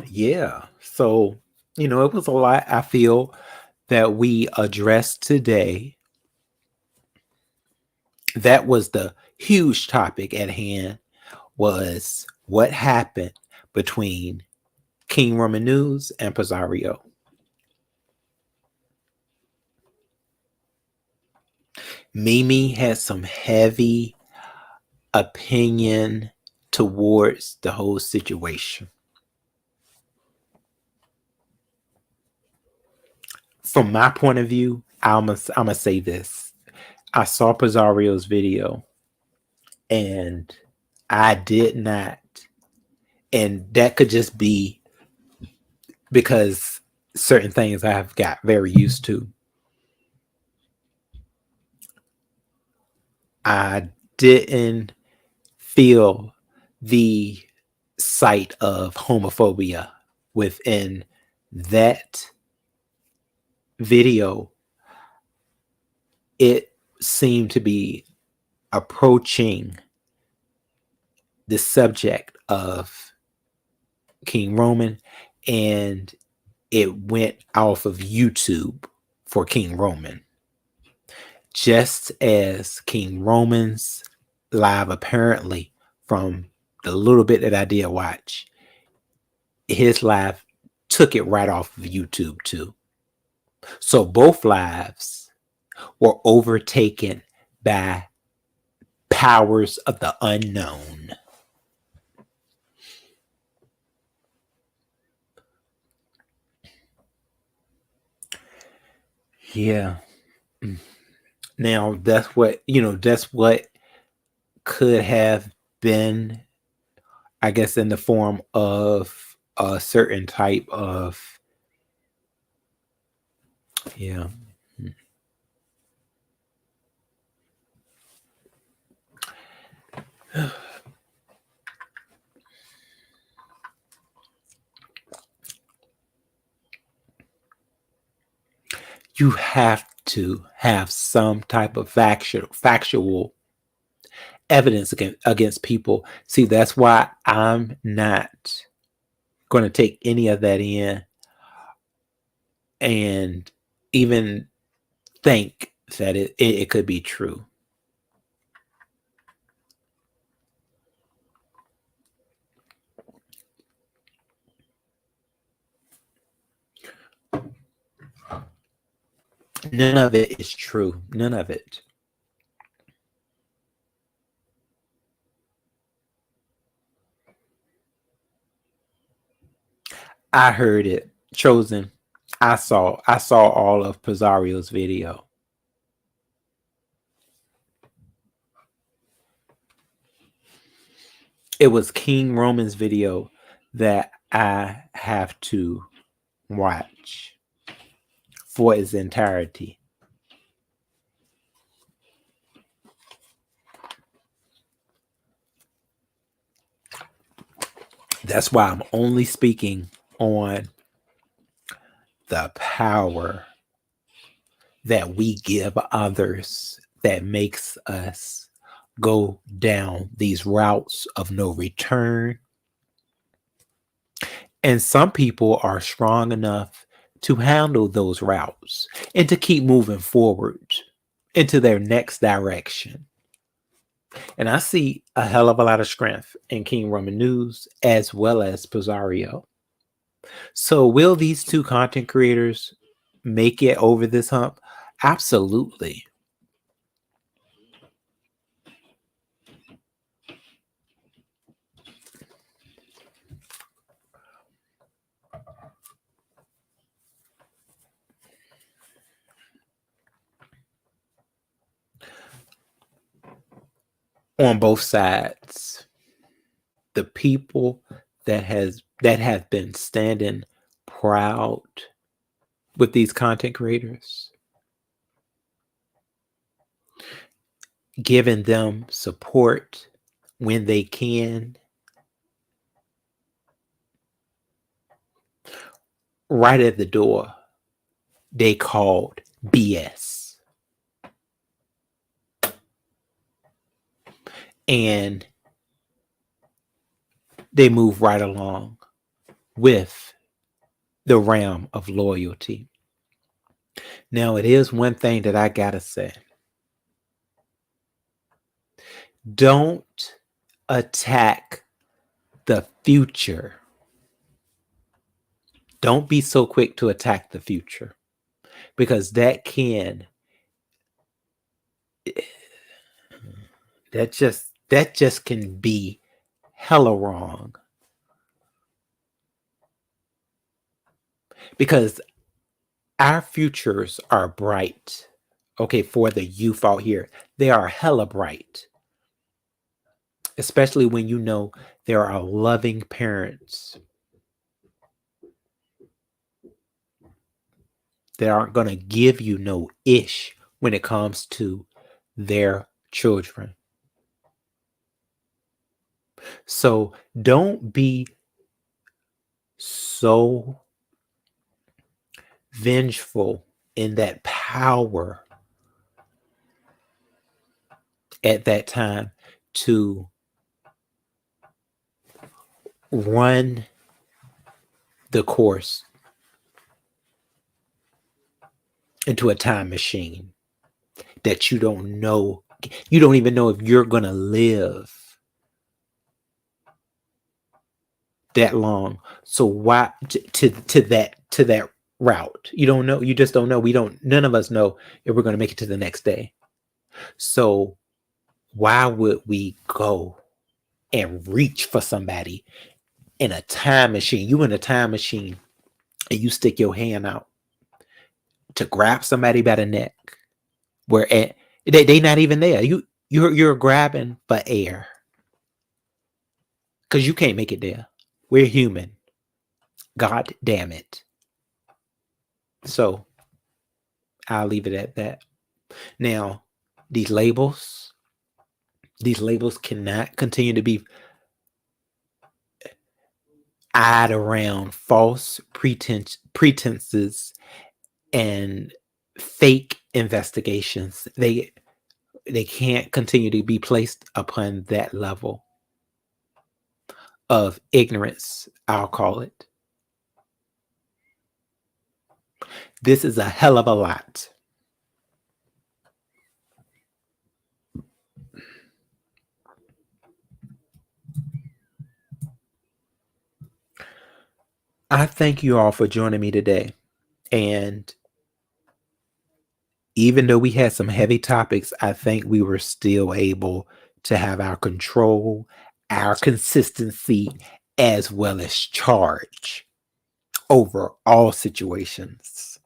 Yeah. So, it was a lot I feel that we addressed today. That was the huge topic at hand, was what happened between King Roman News and Pizarro. Mimi had some heavy opinion towards the whole situation. From my point of view, I'm gonna say this. I saw Pizarro's video and I did not, and that could just be because certain things I have got very used to. I didn't feel the sight of homophobia within that video. It seemed to be approaching the subject of King Roman, and it went off of YouTube for King Roman. Just as King Roman's live, apparently, from the little bit that I did watch, his live took it right off of YouTube too. So both lives were overtaken by powers of the unknown. Yeah. Now that's what could have been, I guess, in the form of a certain type of, yeah. You have to have some type of factual evidence against people. See, that's why I'm not going to take any of that in and even think that it could be true. None of it is true. None of it. I heard it. Chosen. I saw all of Pizarro's video. It was King Roman's video that I have to watch for its entirety. That's why I'm only speaking on the power that we give others that makes us go down these routes of no return. And some people are strong enough to handle those routes and to keep moving forward into their next direction. And I see a hell of a lot of strength in King Roman News as well as Pizarro. So will these two content creators make it over this hump? Absolutely. on both sides. The people that have been standing proud with these content creators, giving them support when they can. Right at the door, they called BS. And they move right along with the realm of loyalty. Now, it is one thing that I gotta say. Don't attack the future. Don't be so quick to attack the future, because that just can be hella wrong. Because our futures are bright. Okay, for the youth out here, they are hella bright. Especially when you know there are loving parents that aren't going to give you no ish when it comes to their children. So don't be so vengeful in that power at that time to run the course into a time machine that you don't know. You don't even know if you're going to live that long. So why to that route? You don't know. You just don't know. None of us know if we're going to make it to the next day. So why would we go and reach for somebody in a time machine? You in a time machine and you stick your hand out to grab somebody by the neck, where they not even there. You're grabbing for air because you can't make it there. We're human. God damn it. So I'll leave it at that. Now, these labels cannot continue to be eyed around false pretenses and fake investigations. They can't continue to be placed upon that level of ignorance, I'll call it. This is a hell of a lot. I thank you all for joining me today. And even though we had some heavy topics, I think we were still able to have our control, our consistency, as well as charge over all situations.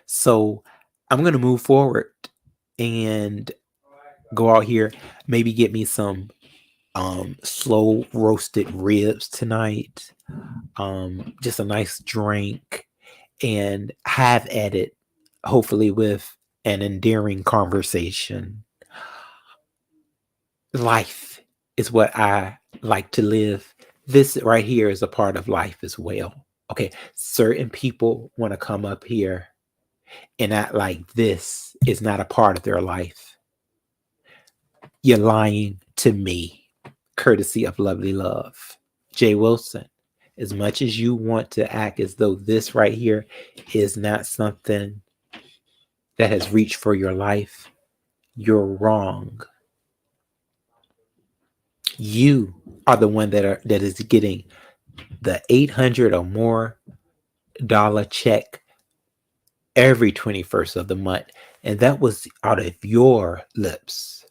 So I'm going to move forward and go out here, maybe get me some slow roasted ribs tonight, just a nice drink, and have at it, hopefully with an endearing conversation. Life is what I like to live. This right here is a part of life as well. Okay, certain people want to come up here and act like this is not a part of their life. You're lying to me. Courtesy of Lovely Love. Jay Wilson, as much as you want to act as though this right here is not something that has reached for your life, you're wrong. You are the one that is getting the $800 or more check every 21st of the month, and that was out of your lips.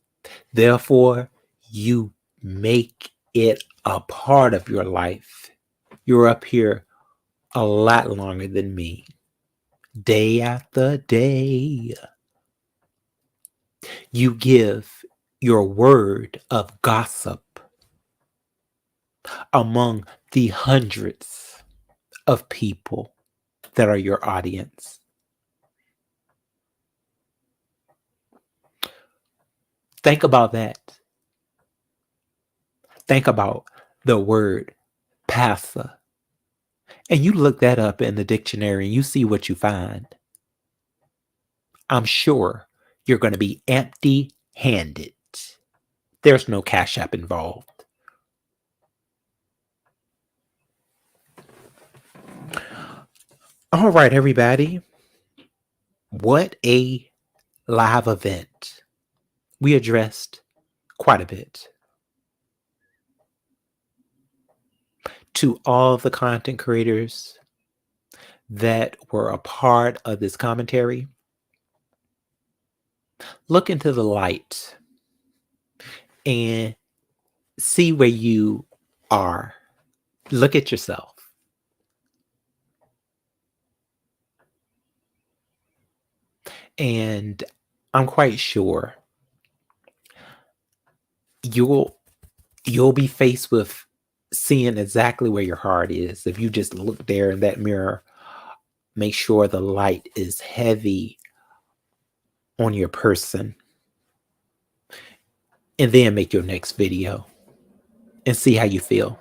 Therefore, you make it a part of your life. You're up here a lot longer than me. Day after day. You give your word of gossip among the hundreds of people that are your audience. Think about that. Think about the word passer. And you look that up in the dictionary and you see what you find. I'm sure you're going to be empty handed. There's no Cash App involved. All right, everybody. What a live event. We addressed quite a bit. To all the content creators that were a part of this commentary, look into the light and see where you are. Look at yourself. And I'm quite sure you'll be faced with seeing exactly where your heart is. If you just look there in that mirror, make sure the light is heavy on your person, and then make your next video and see how you feel.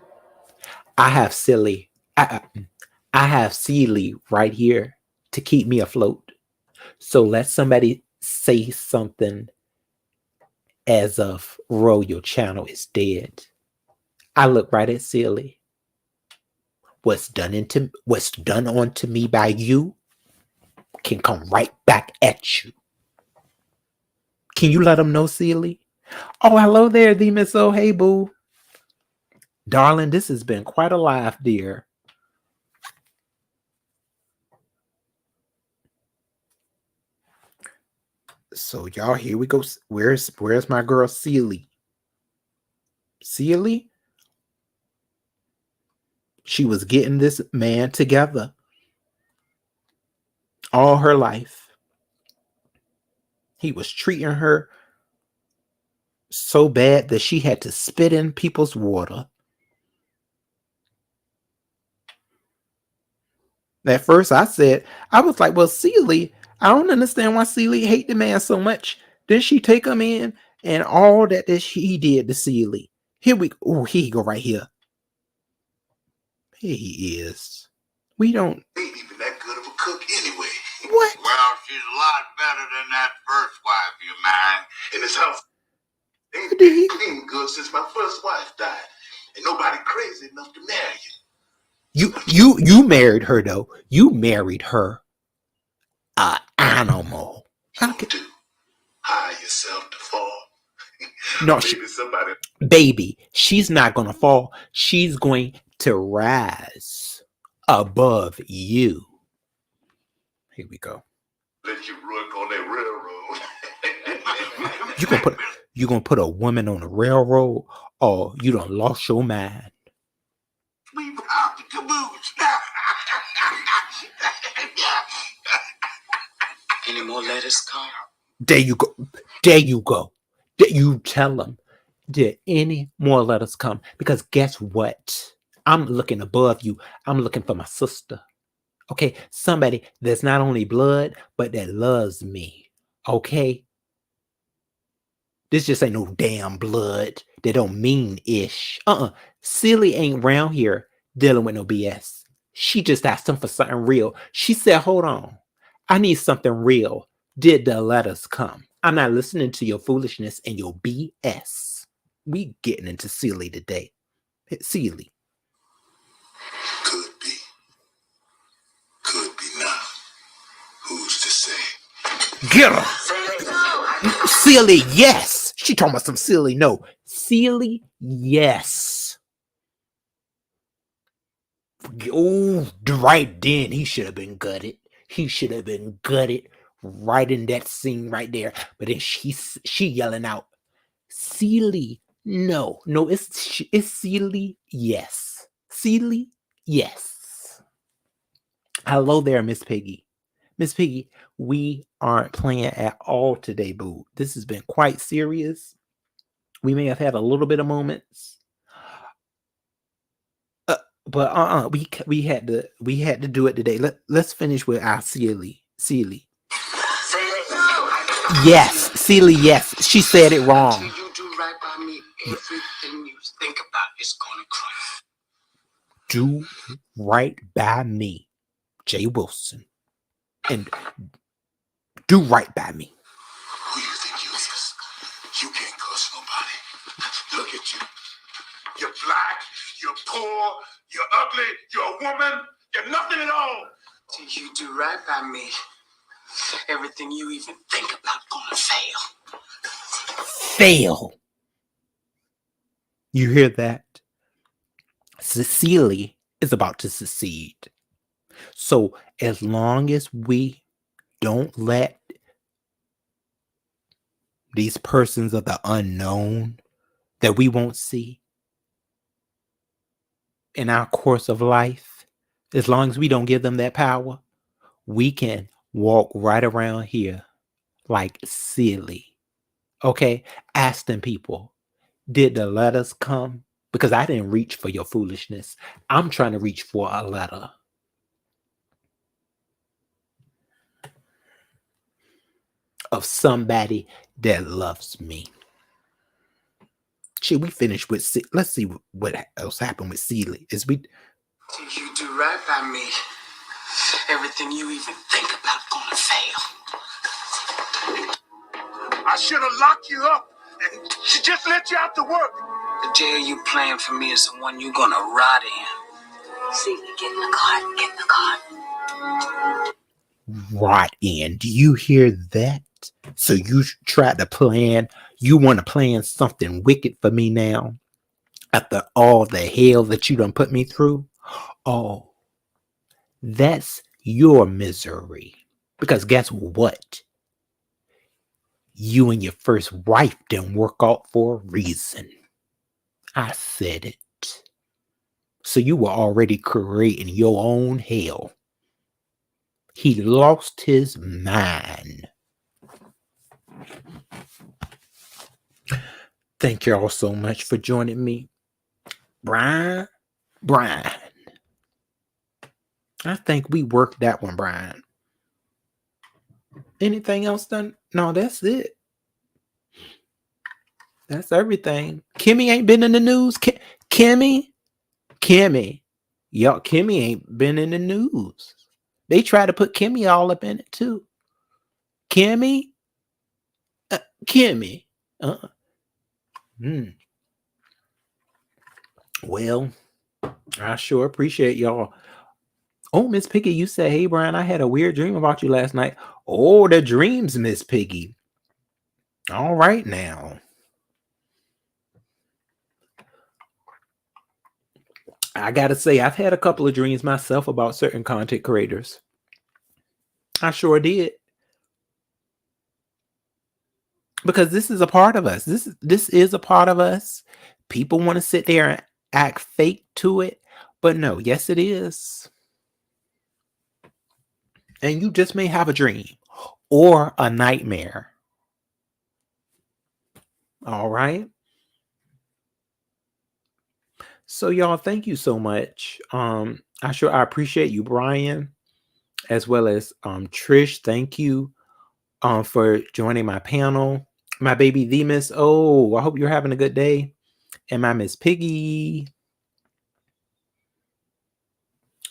I have Celie right here to keep me afloat. So let somebody say something as of, Ro, your channel is dead. I look right at Celie. What's done onto me by you can come right back at you. Can you let them know, Celie? Oh, hello there, the Miss O. Hey, boo. Darling, this has been quite a laugh, dear. So, y'all, here we go. Where's my girl, Celie? Celie? She was getting this man together all her life. He was treating her so bad that she had to spit in people's water. At first, I was like, well, Celie, I don't understand why Celie hate the man so much. Then she take him in and all that he did to Celie. Here we go. Oh, here he go right here. Here he is. We don't. Ain't even that good of a cook anyway. What? Well, she's a lot better than that first wife you married. In this house, ain't What did he- been clean good since my first wife died. And nobody crazy enough to marry you. You married her though. You married her. A animal. You do. Hire yourself to fall. No, Maybe somebody. baby, she's not gonna fall. She's going to rise above you. Here we go. Let you work on that railroad. You gonna put a woman on a railroad? Oh, you done lost your mind. We robbed the caboose. Any more letters come? There you go. There you go. There you tell them. Did any more letters come? Because guess what? I'm looking above you. I'm looking for my sister. Okay, somebody that's not only blood, but that loves me. Okay? This just ain't no damn blood. They don't mean ish. Celie ain't round here dealing with no BS. She just asked him for something real. She said, hold on. I need something real. Did the letters come? I'm not listening to your foolishness and your BS. We getting into Celie today. Celie. Could be. Could be not. Who's to say? Get her. Celie, yes. She talking about some Celie. No. Celie, yes. Oh, right then, he should have been gutted. He should have been gutted right in that scene right there. But then she yelling out, Celie, no, it's Celie, yes. Celie, yes. Hello there, Miss Piggy. Miss Piggy, we aren't playing at all today, boo. This has been quite serious. We may have had a little bit of moments, but we had to do it today. Let's finish with our Celie. Yes, Celie. Yes, she said it wrong. Until you do right by me, everything you think about is gonna crumble. Do right by me, Jay Wilson, and do right by me. Who you think you is? You can't curse nobody. Look at you. You're black, you're poor, you're ugly, you're a woman, you're nothing at all. Till you do right by me, everything you even think about gonna fail. Fail. You hear that? Cecilia is about to succeed. So as long as we don't let these persons of the unknown that we won't see in our course of life, as long as we don't give them that power, we can walk right around here like silly. Okay? Asking people, did the letters come? Because I didn't reach for your foolishness. I'm trying to reach for a letter. Of somebody that loves me. Should we finish with? Let's see what else happened with Celie. Is we? Till you do right by me, everything you even think about gonna fail. I should have locked you up and just let you out to work. The jail you playing for me is the one you gonna rot in. Celie, get in the car. Get in the car. Rot in. Do you hear that? So you tried to plan. You want to plan something wicked for me now? After all the hell that you done put me through? Oh, that's your misery. Because guess what? You and your first wife didn't work out for a reason. I said it. So you were already creating your own hell. He lost his mind. Thank you all so much for joining me. Brian. I think we worked that one, Brian. Anything else done? No, that's it. That's everything. Kimmy ain't been in the news. Kimmy. Y'all, Kimmy ain't been in the news. They try to put Kimmy all up in it too. Kimmy. Well, I sure appreciate y'all. Oh, Miss Piggy, you said, hey, Brian, I had a weird dream about you last night. Oh, the dreams, Miss Piggy. All right now. I got to say, I've had a couple of dreams myself about certain content creators. I sure did. Because this is a part of us. This is a part of us. People want to sit there and act fake to it. But no, yes, it is. And you just may have a dream or a nightmare. All right. So y'all, thank you so much. I appreciate you, Brian, as well as Trish. Thank you for joining my panel. My baby, the Miss O. I hope you're having a good day. And my Miss Piggy.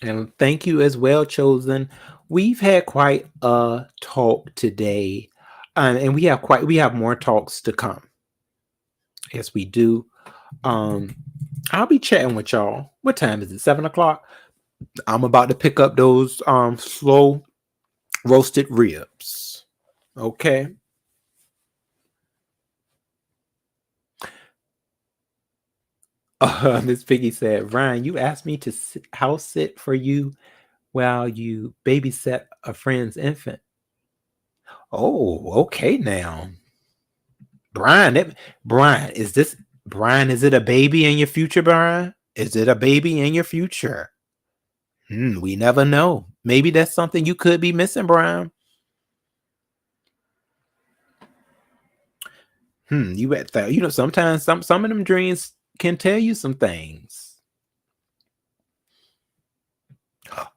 And thank you as well, Chosen. We've had quite a talk today. And we have more talks to come. Yes, we do. I'll be chatting with y'all. What time is it? 7:00. I'm about to pick up those slow roasted ribs. Okay. Miss Piggy said, Ryan, you asked me to house sit for you while you babysat a friend's infant. Oh, okay now. Brian, is it a baby in your future, Brian? Is it a baby in your future? We never know. Maybe that's something you could be missing, Brian. You bet that sometimes some of them dreams can tell you some things.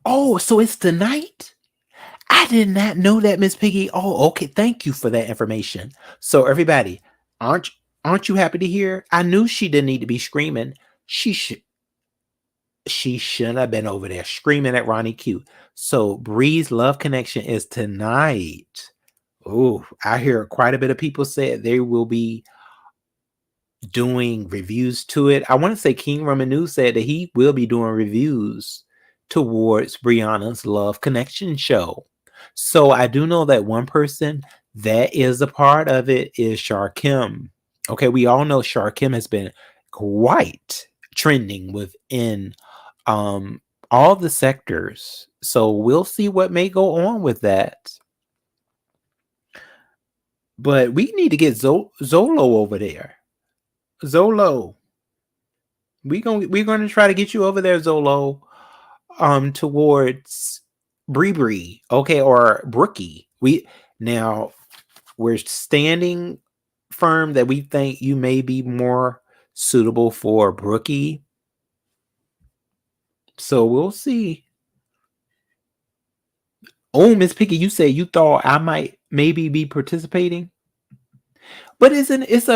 Oh, so it's tonight? I did not know that, Miss Piggy. Oh, okay. Thank you for that information. So everybody, aren't you happy to hear? I knew she didn't need to be screaming. She shouldn't have been over there screaming at Ronnie Q. So Bree's Love Connection is tonight. Oh, I hear quite a bit of people say they will be doing reviews to it. I want to say King Romanu said that he will be doing reviews towards Brianna's Love Connection show. So I do know that one person that is a part of it is Shar Kim. Okay, we all know Shar Kim has been quite trending within all the sectors. So we'll see what may go on with that. But we need to get Zolo over there. Zolo. We're gonna try to get you over there, Zolo. Towards Bree, okay, or Brookie. We're standing firm that we think you may be more suitable for Brookie. So we'll see. Oh, Miss Piggy, you said you thought I might maybe be participating, but isn't it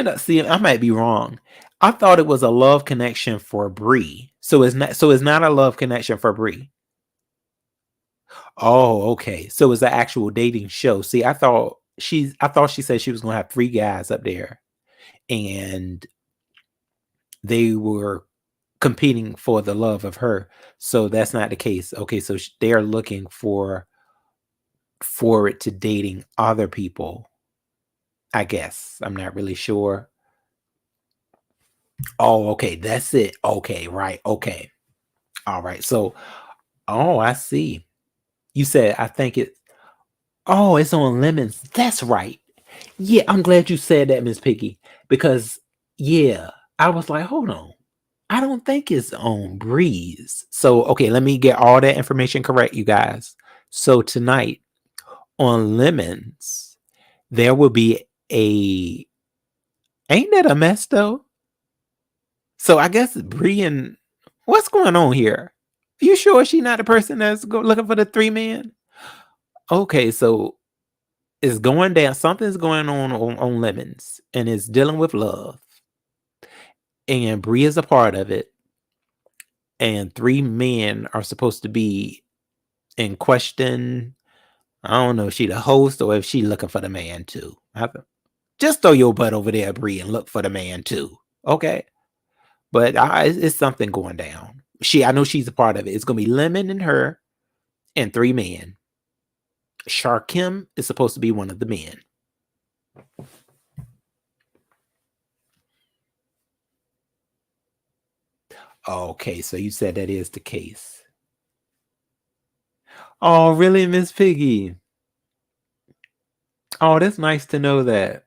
a see? I might be wrong. I thought it was a love connection for Bree. So it's not a love connection for Bree. Oh, okay. So it's an actual dating show. See, I thought she said she was gonna have 3 guys up there, and they were competing for the love of her. So that's not the case. Okay, so they are looking for it to dating other people. I guess I'm not really sure. Oh, okay, that's it. Okay, right. Okay, all right. So, oh, I see. You said I think it. Oh, it's on Lemons. That's right. Yeah, I'm glad you said that, Miss Piggy, because yeah, I was like, hold on. I don't think it's on Breeze. So, okay, let me get all that information correct, you guys. So tonight on Lemons, there will be ain't that a mess though? So I guess Bree and what's going on here? You sure she not the person that's looking for the 3 man? Okay, so it's going down. Something's going on Lemons, and it's dealing with love. And Bree is a part of it. And 3 men are supposed to be in question. I don't know if she the host or if she looking for the man too. Just throw your butt over there, Bree, and look for the man too. Okay. But it's something going down. I know she's a part of it. It's gonna be Lemon and her and 3 men. Shar Kim is supposed to be one of the men. Okay, so you said that is the case. Oh, really, Miss Piggy? Oh, that's nice to know that.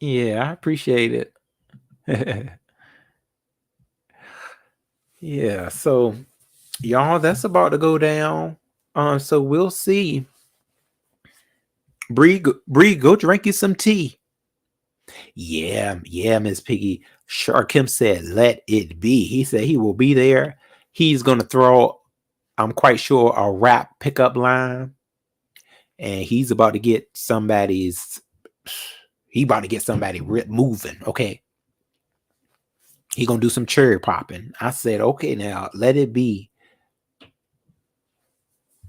Yeah, I appreciate it. Yeah, so y'all, that's about to go down. So we'll see. Bree, go drink you some tea. Yeah, Miss Piggy. Shar Kim said, "Let it be." He said he will be there. He's gonna throw, I'm quite sure, a rap pickup line, and he's about to get somebody moving. Okay, he gonna do some cherry popping. I said, okay, now let it be.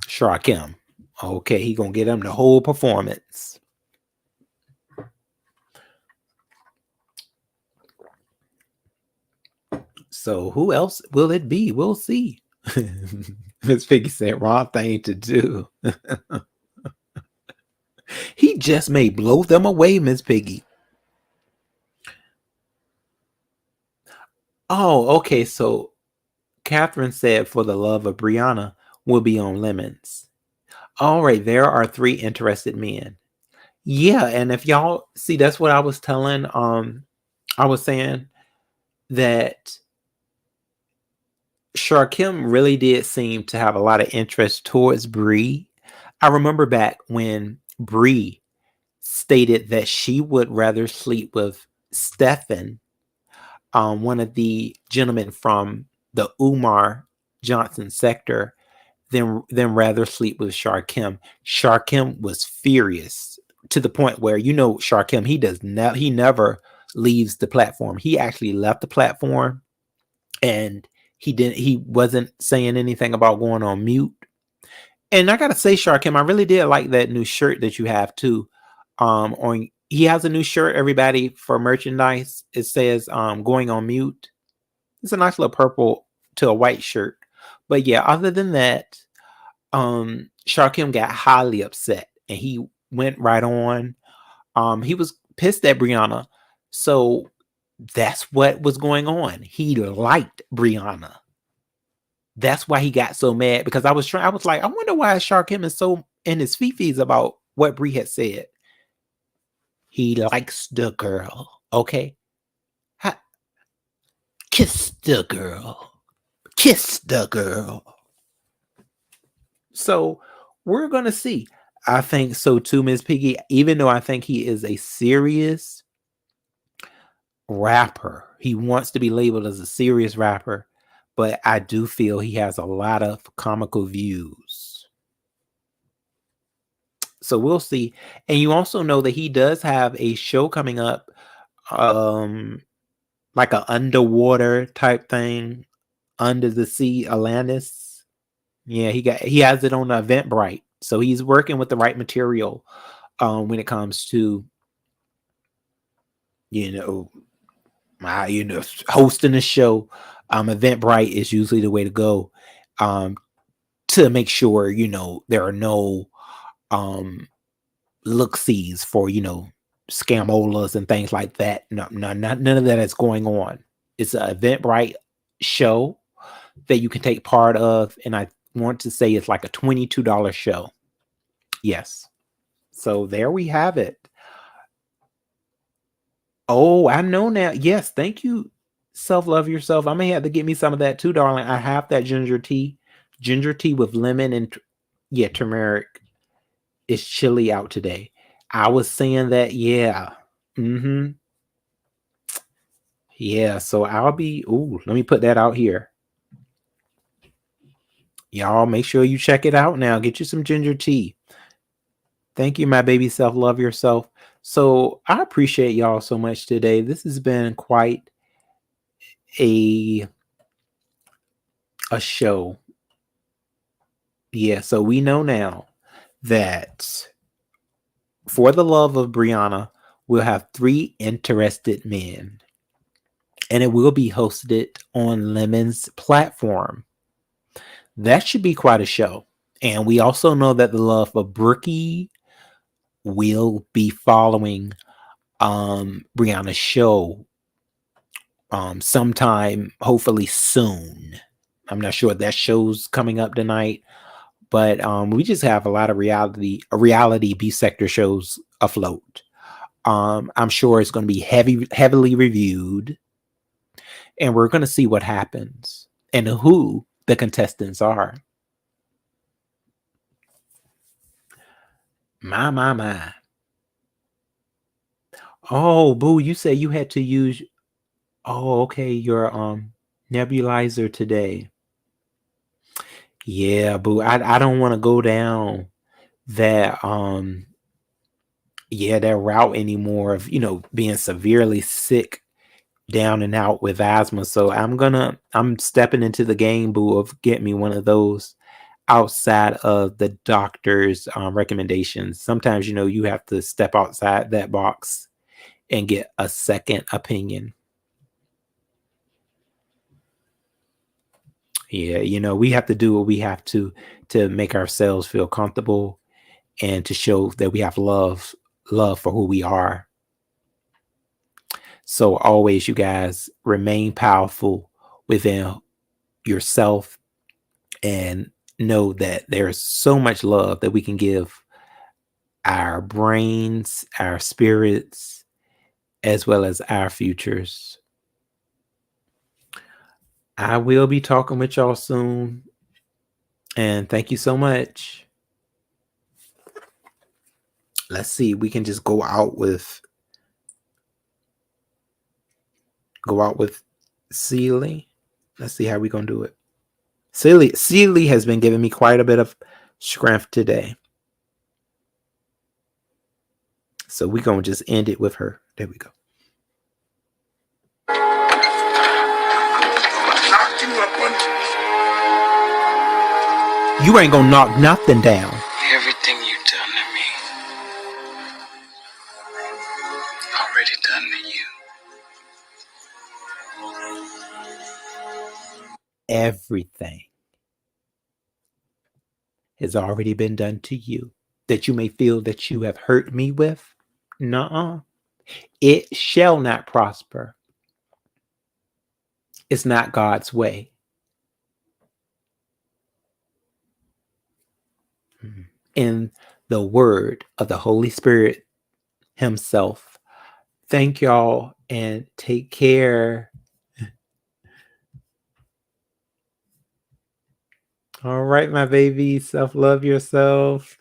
Shar Kim. Okay, he gonna get him the whole performance. So who else will it be? We'll see. Miss Piggy said, wrong thing to do. He just may blow them away, Miss Piggy. Oh, okay. So Catherine said for the love of Brianna will be on Lemons. All right, there are 3 interested men. Yeah, and if y'all see, that's what I was telling. I was saying that Shar Kim really did seem to have a lot of interest towards Bree. I remember back when Bree stated that she would rather sleep with Stefan, one of the gentlemen from the Umar Johnson sector, than rather sleep with Sharkim. Sharkim was furious to the point where, Sharkim, he never leaves the platform. He actually left the platform, and he wasn't saying anything about going on mute. And I gotta say, Sharkim, I really did like that new shirt that you have too. He has a new shirt, everybody, for merchandise. It says going on mute. It's a nice little purple to a white shirt. But yeah, other than that, Sharkim got highly upset and he went right on. He was pissed at Brianna. So that's what was going on. He liked Brianna. That's why he got so mad, because I was like, I wonder why Sharkim is so in his fifis about what Bree had said. He likes the girl. Okay. Kiss the girl. Kiss the girl. So we're going to see. I think so too, Ms. Piggy, even though I think he is a serious rapper. He wants to be labeled as a serious rapper, but I do feel he has a lot of comical views. So we'll see. And you also know that he does have a show coming up, like an underwater type thing, Under the Sea Atlantis. Yeah, he has it on Eventbrite. So he's working with the right material when it comes to hosting a show. Eventbrite is usually the way to go to make sure there are no look-sees for scamolas and things like that. No, none of that is going on. It's an Eventbrite show that you can take part of, and I want to say it's like a $22 show. Yes. So there we have it. Oh, I know now. Yes, thank you. Self-love yourself. I may have to get me some of that too, darling. I have that ginger tea with lemon and turmeric. It's chilly out today. I was saying that, yeah. Yeah, so I'll be, let me put that out here. Y'all make sure you check it out now. Get you some ginger tea. Thank you, my baby self. Love yourself. So I appreciate y'all so much today. This has been quite a show. Yeah, so we know now that For the Love of Brianna, we'll have 3 interested men. And it will be hosted on Lemon's platform. That should be quite a show. And we also know that The Love of Brookie will be following Brianna's show sometime, hopefully soon. I'm not sure if that show's coming up tonight, but we just have a lot of reality B sector shows afloat. I'm sure it's going to be heavily reviewed, and we're going to see what happens and who the contestants are. My. Oh, Boo, you said you had to use your nebulizer today. Yeah, Boo, I don't want to go down that that route anymore of being severely sick, down and out with asthma. So I'm stepping into the game, Boo, of get me one of those outside of the doctor's recommendations. Sometimes you have to step outside that box and get a second opinion. Yeah, we have to do what we have to make ourselves feel comfortable and to show that we have love for who we are. So always, you guys, remain powerful within yourself and know that there's so much love that we can give our brains, our spirits, as well as our futures. I will be talking with y'all soon. And thank you so much. let's see. We can just go out with Sealy. Let's see how we gonna do it. Sealy has been giving me quite a bit of strength today. So we're gonna just end it with her. There we go. You ain't gonna knock nothing down. Everything you done to me, already done to you. Everything has already been done to you that you may feel that you have hurt me with. Nuh-uh. It shall not prosper. It's not God's way. In the word of the Holy Spirit himself. Thank y'all and take care. All right, my baby. Self-love yourself.